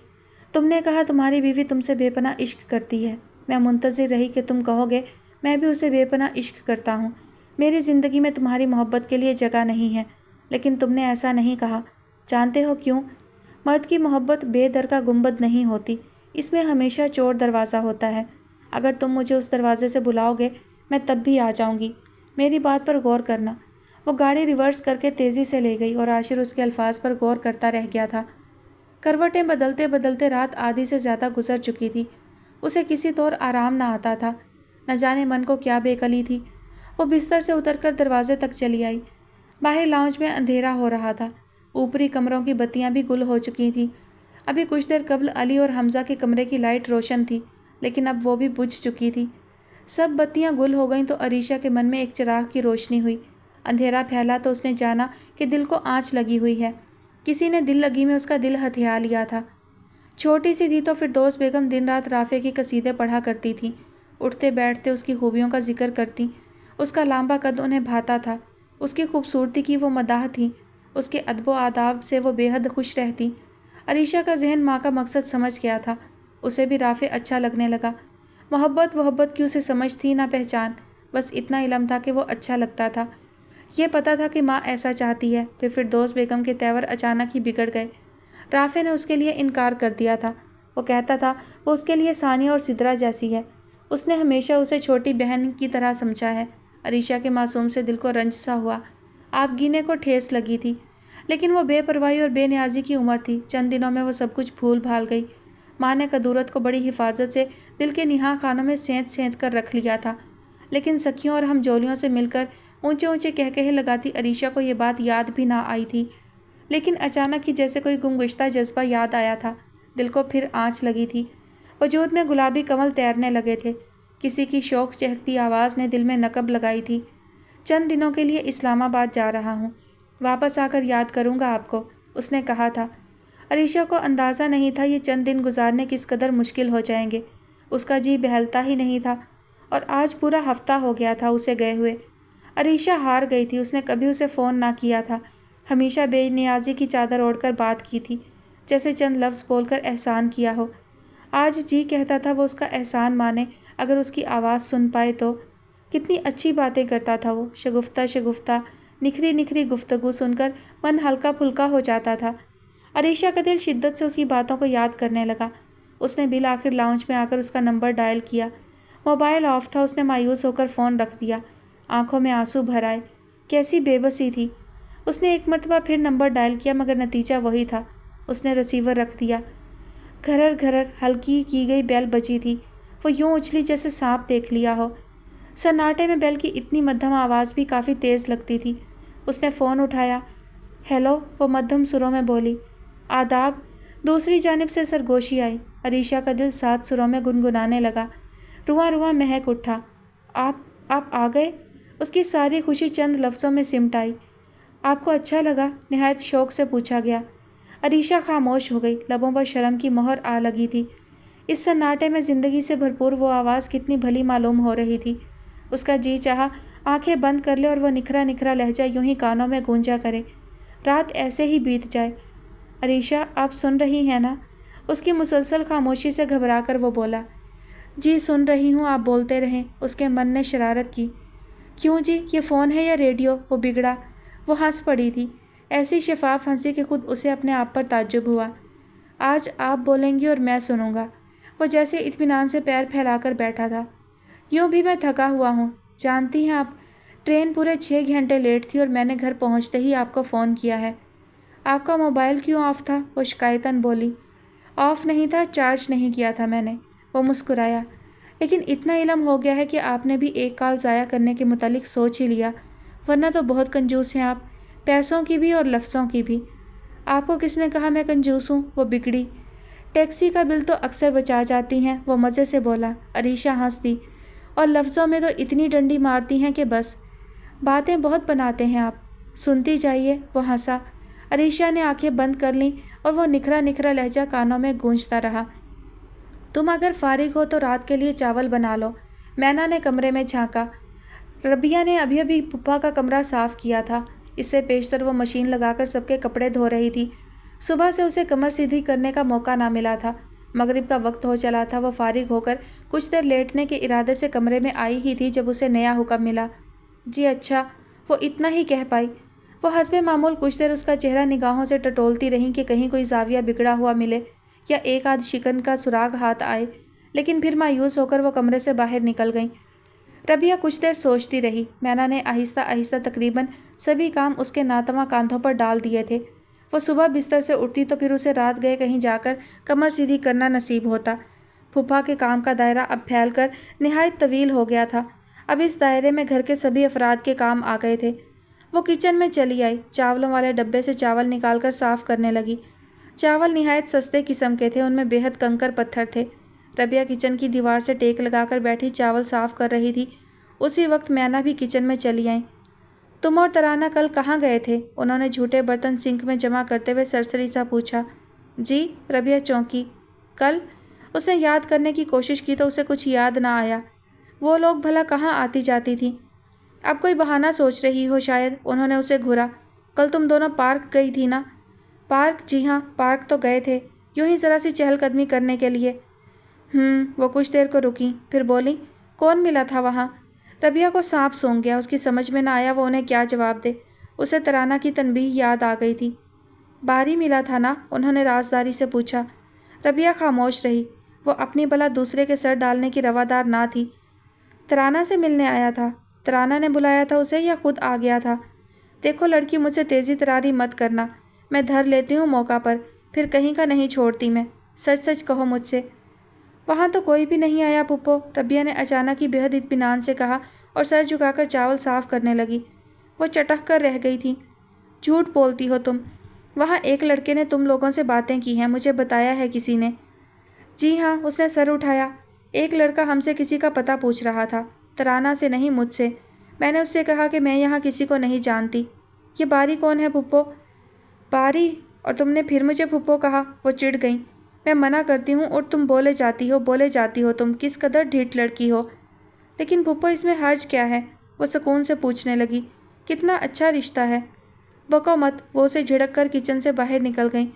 तुमने कहा तुम्हारी बीवी तुमसे बेपनाह इश्क करती है। मैं मुंतज़िर रही कि तुम कहोगे میں بھی اسے بے پناہ عشق کرتا ہوں۔ میری زندگی میں تمہاری محبت کے لیے جگہ نہیں ہے، لیکن تم نے ایسا نہیں کہا۔ جانتے ہو کیوں؟ مرد کی محبت بے در کا گنبد نہیں ہوتی، اس میں ہمیشہ چور دروازہ ہوتا ہے۔ اگر تم مجھے اس دروازے سے بلاؤ گے میں تب بھی آ جاؤں گی۔ میری بات پر غور کرنا۔ وہ گاڑی ریورس کر کے تیزی سے لے گئی اور عاشر اس کے الفاظ پر غور کرتا رہ گیا تھا۔ کروٹیں بدلتے بدلتے رات آدھی سے زیادہ گزر چکی تھی۔ اسے کسی طور آرام نہ آتا تھا، نہ جانے من کو کیا بے کلی تھی۔ وہ بستر سے اتر کر دروازے تک چلی آئی۔ باہر لاؤنج میں اندھیرا ہو رہا تھا، اوپری کمروں کی بتیاں بھی گل ہو چکی تھیں۔ ابھی کچھ دیر قبل علی اور حمزہ کے کمرے کی لائٹ روشن تھی، لیکن اب وہ بھی بجھ چکی تھی۔ سب بتیاں گل ہو گئیں تو عریشہ کے من میں ایک چراغ کی روشنی ہوئی۔ اندھیرا پھیلا تو اس نے جانا کہ دل کو آنچ لگی ہوئی ہے، کسی نے دل لگی میں اس کا دل ہتھیا لیا تھا۔ چھوٹی سی تھی تو فردوس بیگم دن رات رافع کی قصیدے پڑھا کرتی تھیں، اٹھتے بیٹھتے اس کی خوبیوں کا ذکر کرتی۔ اس کا لامبا قد انہیں بھاتا تھا، اس کی خوبصورتی کی وہ مداح تھیں، اس کے ادب و آداب سے وہ بے حد خوش رہتی۔ عریشہ کا ذہن ماں کا مقصد سمجھ گیا تھا، اسے بھی رافع اچھا لگنے لگا۔ محبت کی اسے سمجھ تھی نہ پہچان، بس اتنا علم تھا کہ وہ اچھا لگتا تھا۔ یہ پتہ تھا کہ ماں ایسا چاہتی ہے۔ پھر فردوس بیگم کے تیور اچانک ہی بگڑ گئے۔ رافع نے اس کے لیے انکار کر دیا تھا۔ وہ کہتا تھا وہ اس کے لیے ثانیہ اور سدرہ جیسی ہے، اس نے ہمیشہ اسے چھوٹی بہن کی طرح سمجھا ہے۔ عریشہ کے معصوم سے دل کو رنج سا ہوا، آپ گینے کو ٹھیس لگی تھی، لیکن وہ بے پرواہی اور بے نیازی کی عمر تھی۔ چند دنوں میں وہ سب کچھ بھول بھال گئی۔ ماں نے قدورت کو بڑی حفاظت سے دل کے نہا خانوں میں سینت سینت کر رکھ لیا تھا، لیکن سکھیوں اور ہم جولیوں سے مل کر اونچے اونچے کہکہے لگاتی عریشہ کو یہ بات یاد بھی نہ آئی تھی۔ لیکن اچانک ہی جیسے کوئی گمگشتہ جذبہ یاد آیا تھا، دل کو پھر آنچ لگی تھی۔ وجود میں گلابی کمل تیرنے لگے تھے، کسی کی شوق چہکتی آواز نے دل میں نقب لگائی تھی۔ چند دنوں کے لیے اسلام آباد جا رہا ہوں، واپس آ کر یاد کروں گا آپ کو، اس نے کہا تھا۔ عریشہ کو اندازہ نہیں تھا یہ چند دن گزارنے کس قدر مشکل ہو جائیں گے۔ اس کا جی بہلتا ہی نہیں تھا، اور آج پورا ہفتہ ہو گیا تھا اسے گئے ہوئے۔ عریشہ ہار گئی تھی، اس نے کبھی اسے فون نہ کیا تھا، ہمیشہ بے نیازی کی چادر اوڑھ کر بات کی تھی، جیسے چند لفظ بول کر احسان کیا ہو۔ آج جی کہتا تھا وہ اس کا احسان مانے، اگر اس کی آواز سن پائے تو۔ کتنی اچھی باتیں کرتا تھا وہ، شگفتہ شگفتہ نکھری نکھری گفتگو سن کر من ہلکا پھلکا ہو جاتا تھا۔ عریشہ کا دل شدت سے اس کی باتوں کو یاد کرنے لگا۔ اس نے بالآخر لاؤنج میں آ کر اس کا نمبر ڈائل کیا۔ موبائل آف تھا، اس نے مایوس ہو کر فون رکھ دیا، آنکھوں میں آنسو بھر آئے۔ کیسی بے بسی تھی۔ اس نے ایک مرتبہ پھر نمبر ڈائل کیا مگر نتیجہ وہی تھا۔ اس نے ریسیور رکھ دیا۔ گھرر گھرر ہلکی کی گئی بیل بجی تھی، وہ یوں اچھلی جیسے سانپ دیکھ لیا ہو۔ سناٹے میں بیل کی اتنی مدھم آواز بھی کافی تیز لگتی تھی۔ اس نے فون اٹھایا۔ ہیلو، وہ مدھم سروں میں بولی۔ آداب۔ دوسری جانب سے سرگوشی آئی۔ عریشہ کا دل 7 سروں میں گنگنانے لگا، رواں رواں مہک اٹھا۔ آپ آ گئے؟ اس کی ساری خوشی چند لفظوں میں سمٹ آئی۔ آپ کو اچھا لگا؟ نہایت شوق سے پوچھا گیا۔ عریشہ خاموش ہو گئی، لبوں پر شرم کی مہر آ لگی تھی۔ اس سناٹے میں زندگی سے بھرپور وہ آواز کتنی بھلی معلوم ہو رہی تھی۔ اس کا جی چاہا آنکھیں بند کر لے اور وہ نکھرا نکھرا لہجہ یوں ہی کانوں میں گونجا کرے، رات ایسے ہی بیت جائے۔ عریشہ، آپ سن رہی ہیں نا؟ اس کی مسلسل خاموشی سے گھبرا کر وہ بولا۔ جی سن رہی ہوں، آپ بولتے رہیں۔ اس کے من نے شرارت کی۔ کیوں جی، یہ فون ہے یا ریڈیو؟ وہ بگڑا۔ وہ ہنس پڑی تھی، ایسی شفاف ہنسی کہ خود اسے اپنے آپ پر تعجب ہوا۔ آج آپ بولیں گی اور میں سنوں گا۔ وہ جیسے اطمینان سے پیر پھیلا کر بیٹھا تھا۔ یوں بھی میں تھکا ہوا ہوں، جانتی ہیں آپ، ٹرین پورے 6 گھنٹے لیٹ تھی اور میں نے گھر پہنچتے ہی آپ کو فون کیا ہے۔ آپ کا موبائل کیوں آف تھا؟ وہ شکایتاً بولی۔ آف نہیں تھا، چارج نہیں کیا تھا میں نے۔ وہ مسکرایا۔ لیکن اتنا علم ہو گیا ہے کہ آپ نے بھی ایک کال ضائع کرنے کے متعلق سوچ ہی لیا، ورنہ تو بہت کنجوس ہیں آپ، پیسوں کی بھی اور لفظوں کی بھی۔ آپ کو کس نے کہا میں کنجوس ہوں؟ وہ بگڑی۔ ٹیکسی کا بل تو اکثر بچا جاتی ہیں، وہ مزے سے بولا۔ عریشہ ہنس دی۔ اور لفظوں میں تو اتنی ڈنڈی مارتی ہیں کہ بس، باتیں بہت بناتے ہیں آپ، سنتی جائیے۔ وہ ہنسا۔ عریشہ نے آنکھیں بند کر لیں اور وہ نکھرا نکھرا لہجہ کانوں میں گونجتا رہا۔ تم اگر فارغ ہو تو رات کے لیے چاول بنا لو۔ مینا نے کمرے میں جھانکا۔ ربیہ نے ابھی ابھی پھپھا کا کمرہ صاف کیا تھا، اس سے پیشتر وہ مشین لگا کر سب کے کپڑے دھو رہی تھی۔ صبح سے اسے کمر سیدھی کرنے کا موقع نہ ملا تھا، मगरिब का वक्त हो चला था। वो फारिग होकर कुछ देर लेटने के इरादे से कमरे में आई ही थी जब उसे नया हुक्म मिला। जी अच्छा, वो इतना ही कह पाई। वो हस्बे मामूल कुछ देर उसका चेहरा निगाहों से टटोलती रहीं कि कहीं कोई जाविया बिगड़ा हुआ मिले या एक आध शिकन का सुराग हाथ आए, लेकिन फिर मायूस होकर वो कमरे से बाहर निकल गईं। रबिया कुछ देर सोचती रही। मैना ने आहिस्ता आहिस्ता तकरीबन सभी काम उसके नातवा कांधों पर डाल दिए थे। वो सुबह बिस्तर से उठती तो फिर उसे रात गए कहीं जाकर कमर सीधी करना नसीब होता। फूफा के काम का दायरा अब फैलकर निहायत तवील हो गया था। अब इस दायरे में घर के सभी अफराद के काम आ गए थे। वो किचन में चली आई, चावलों वाले डब्बे से चावल निकालकर साफ़ करने लगी। चावल निहायत सस्ते किस्म के थे, उनमें बेहद कंकर पत्थर थे। रबिया किचन की दीवार से टेक लगाकर बैठी चावल साफ़ कर रही थी। उसी वक्त मैना भी किचन में चली आई। तुम और तराना कल कहाँ गए थे? उन्होंने झूठे बर्तन सिंक में जमा करते हुए सरसरी सा पूछा। जी, रबिया चौंकी। कल? उसने याद करने की कोशिश की तो उसे कुछ याद ना आया। वो लोग भला कहाँ आती जाती थी? अब कोई बहाना सोच रही हो शायद। उन्होंने उसे घूरा। कल तुम दोनों पार्क गई थी ना? पार्क? जी हाँ, पार्क तो गए थे, यूँ ही ज़रा सी चहलकदमी करने के लिए। वो कुछ देर को रुकी, फिर बोली, कौन मिला था वहाँ? रबिया को सांप सूंघ गया। उसकी समझ में ना आया वो उन्हें क्या जवाब दे। उसे तराना की तनबीह याद आ गई थी। बारी मिला था ना? उन्होंने राजदारी से पूछा। रबिया खामोश रही। वो अपनी बला दूसरे के सर डालने की रवादार ना थी। तराना से मिलने आया था? तराना ने बुलाया था उसे या खुद आ गया था? देखो लड़की, मुझसे तेज़ी तरारी मत करना। मैं धर लेती हूँ मौका पर, फिर कहीं का नहीं छोड़ती मैं। सच सच कहो मुझसे। वहाँ तो कोई भी नहीं आया पुप्पो, रबिया ने अचानक ही बेहद इत्मीनान से कहा और सर झुकाकर चावल साफ़ करने लगी। वो चटक कर रह गई थी। झूठ बोलती हो तुम। वहाँ एक लड़के ने तुम लोगों से बातें की हैं, मुझे बताया है किसी ने। जी हाँ, उसने सर उठाया। एक लड़का हमसे किसी का पता पूछ रहा था, तराना से नहीं मुझसे। मैंने उससे कहा कि मैं यहाँ किसी को नहीं जानती। ये बारी कौन है पुप्पो? बारी? और तुमने फिर मुझे पुप्पो कहा। वो चिढ़ गई। मैं मना करती हूँ और तुम बोले जाती हो तुम किस कदर ढीठ लड़की हो। लेकिन पुप्पो इसमें हर्ज क्या है? वो सुकून से पूछने लगी। कितना अच्छा रिश्ता है। बको मत। वो उसे झिड़क कर किचन से बाहर निकल गई।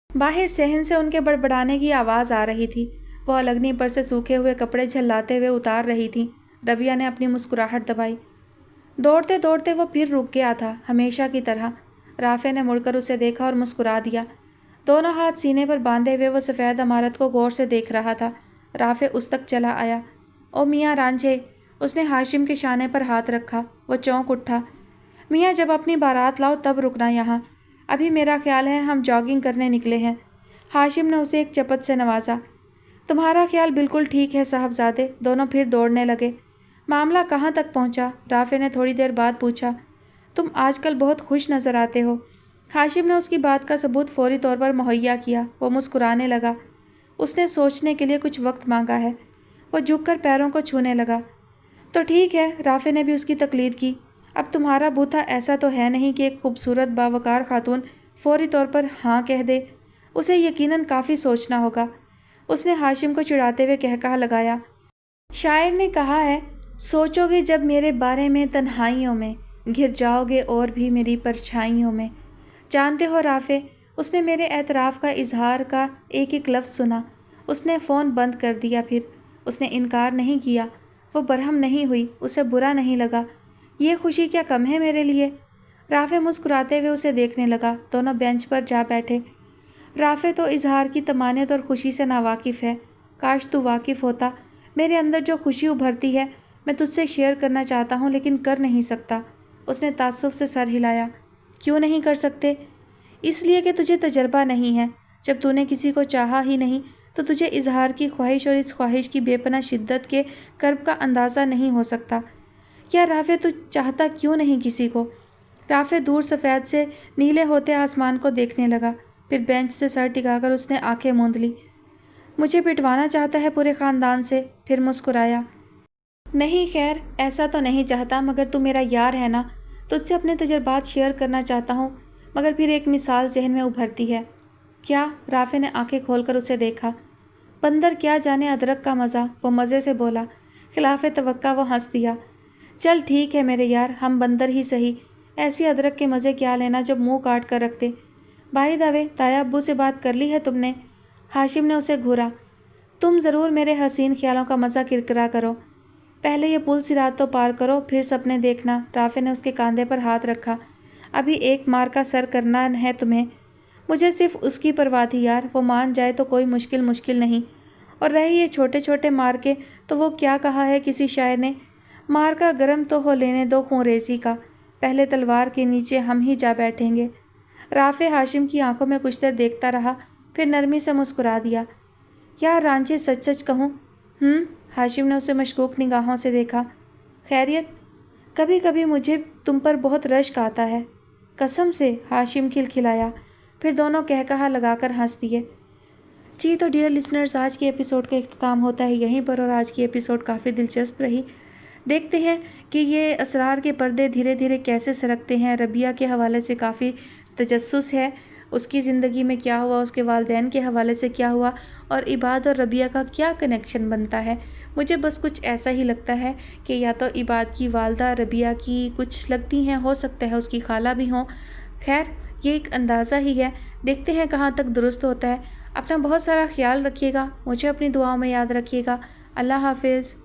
बाहर सहन से उनके बड़बड़ाने की आवाज़ आ रही थी। वो अलगनी पर से सूखे हुए कपड़े झल्लाते हुए उतार रही थी। रबिया ने अपनी मुस्कुराहट दबाई। दौड़ते दौड़ते वो फिर रुक गया था, हमेशा की तरह। राफे ने मुड़कर उसे देखा और मुस्कुरा दिया। दोनों हाथ सीने पर बांधे हुए वो सफ़ेद इमारत को गौर से देख रहा था। राफे उस तक चला आया। ओ मियाँ रांझे। उसने हाशिम के शाने पर हाथ रखा। वो चौंक उठा। मियाँ, जब अपनी बारात लाओ तब रुकना यहाँ। अभी मेरा ख्याल है हम जॉगिंग करने निकले हैं। हाशिम ने उसे एक चपत से नवाजा। तुम्हारा ख्याल बिल्कुल ठीक है साहबजादे। दोनों फिर दौड़ने लगे। मामला कहाँ तक पहुँचा? राफे ने थोड़ी देर बाद पूछा। तुम आजकल बहुत खुश नज़र आते हो। हाशिम ने उसकी बात का सबूत फौरी तौर पर मुहैया किया। वो मुस्कुराने लगा। उसने सोचने के लिए कुछ वक्त मांगा है। वो झुककर पैरों को छूने लगा। तो ठीक है, राफे ने भी उसकी तकलीद की। अब तुम्हारा बूथा ऐसा तो है नहीं कि एक खूबसूरत बावकार खातून फौरी तौर पर हाँ कह दे। उसे यकीनन काफ़ी सोचना होगा। उसने हाशिम को चिढ़ाते हुए कहकहा लगाया। शायर ने कहा है, सोचोगे जब मेरे बारे में तन्हाइयों में, घिर जाओगे और भी मेरी परछाइयों में। जानते हो राफे, उसने मेरे एतराफ़ का इजहार का एक एक लफ्ज़ सुना। उसने फ़ोन बंद कर दिया। फिर उसने इनकार नहीं किया। वो बरहम नहीं हुई। उसे बुरा नहीं लगा। ये खुशी क्या कम है मेरे लिए? राफे मुस्कुराते हुए उसे देखने लगा। दोनों बेंच पर जा बैठे। राफे तो इजहार की तमानियत और खुशी से नावाकिफ़ है। काश तू वाकिफ़ होता। मेरे अंदर जो खुशी उभरती है मैं तुझसे शेयर करना चाहता हूँ, लेकिन कर नहीं सकता। उसने ताज्जुब से सर हिलाया। क्यों नहीं कर सकते? इसलिए कि तुझे तजर्बा नहीं है। जब तूने किसी को चाहा ही नहीं तो तुझे इजहार की ख्वाहिश और इस ख्वाहिश की बेपनाह शिद्दत के कर्ब का अंदाज़ा नहीं हो सकता। क्या राफे, तू चाहता क्यों नहीं किसी को? राफे दूर सफ़ेद से नीले होते आसमान को देखने लगा। फिर बेंच से सर टिकाकर उसने आंखें मूंद ली। मुझे पिटवाना चाहता है पूरे ख़ानदान से? फिर मुस्कुराया। नहीं, खैर ऐसा तो नहीं चाहता, मगर तू मेरा यार है ना। तुझसे अपने तजर्बात शेयर करना चाहता हूँ। मगर फिर एक मिसाल जहन में उभरती है। क्या? राफे ने आंखें खोलकर उसे देखा। बंदर क्या जाने अदरक का मज़ा, वो मज़े से बोला। खिलाफ़े तवक्का वो हंस दिया। चल ठीक है मेरे यार, हम बंदर ही सही। ऐसी अदरक के मज़े क्या लेना जब मुंह काट कर रख दे। भाई दावे, ताया अब्बू से बात कर ली है तुमने? हाशिम ने उसे घूरा। तुम ज़रूर मेरे हसीन ख्यालों का मज़ा किरकिरा करो। पहले ये पुल सिरात तो पार करो, फिर सपने देखना। राफे ने उसके कंधे पर हाथ रखा। अभी एक मार का सर करना है तुम्हें। मुझे सिर्फ उसकी परवाह थी यार, वो मान जाए तो कोई मुश्किल नहीं। और रही ये छोटे छोटे मार के, तो वो क्या कहा है किसी शायर ने, मार का गरम तो हो लेने दो खून रेसी का, पहले तलवार के नीचे हम ही जा बैठेंगे। राफे हाशिम की आंखों में कुछ देर देखता रहा, फिर नरमी से मुस्कुरा दिया। यार रांझे, सच सच कहूँ? हाशिम ने उसे मशकूक निगाहों से देखा। खैरियत? कभी कभी मुझे तुम पर बहुत रश्क आता है। कसम से? हाशिम खिलखिलाया, फिर दोनों कहकहा लगाकर हंस दिए। जी तो डियर लिसनर्स, आज के एपिसोड का इख्तिताम होता है यहीं पर, और आज की एपिसोड काफ़ी दिलचस्प रही। देखते हैं कि ये असरार के पर्दे धीरे धीरे कैसे सरकते हैं। रबिया के हवाले से काफ़ी तजस्सुस है, उसकी ज़िंदगी में क्या हुआ, उसके वालिदैन के हवाले से क्या हुआ, और इबाद और रबिया का क्या कनेक्शन बनता है। मुझे बस कुछ ऐसा ही लगता है कि या तो इबाद की वालदा रबिया की कुछ लगती हैं, हो सकता है उसकी खाला भी हों। खैर, ये एक अंदाज़ा ही है, देखते हैं कहाँ तक दुरुस्त होता है। अपना बहुत सारा ख्याल रखिएगा, मुझे अपनी दुआओं में याद रखिएगा। अल्लाह हाफिज़।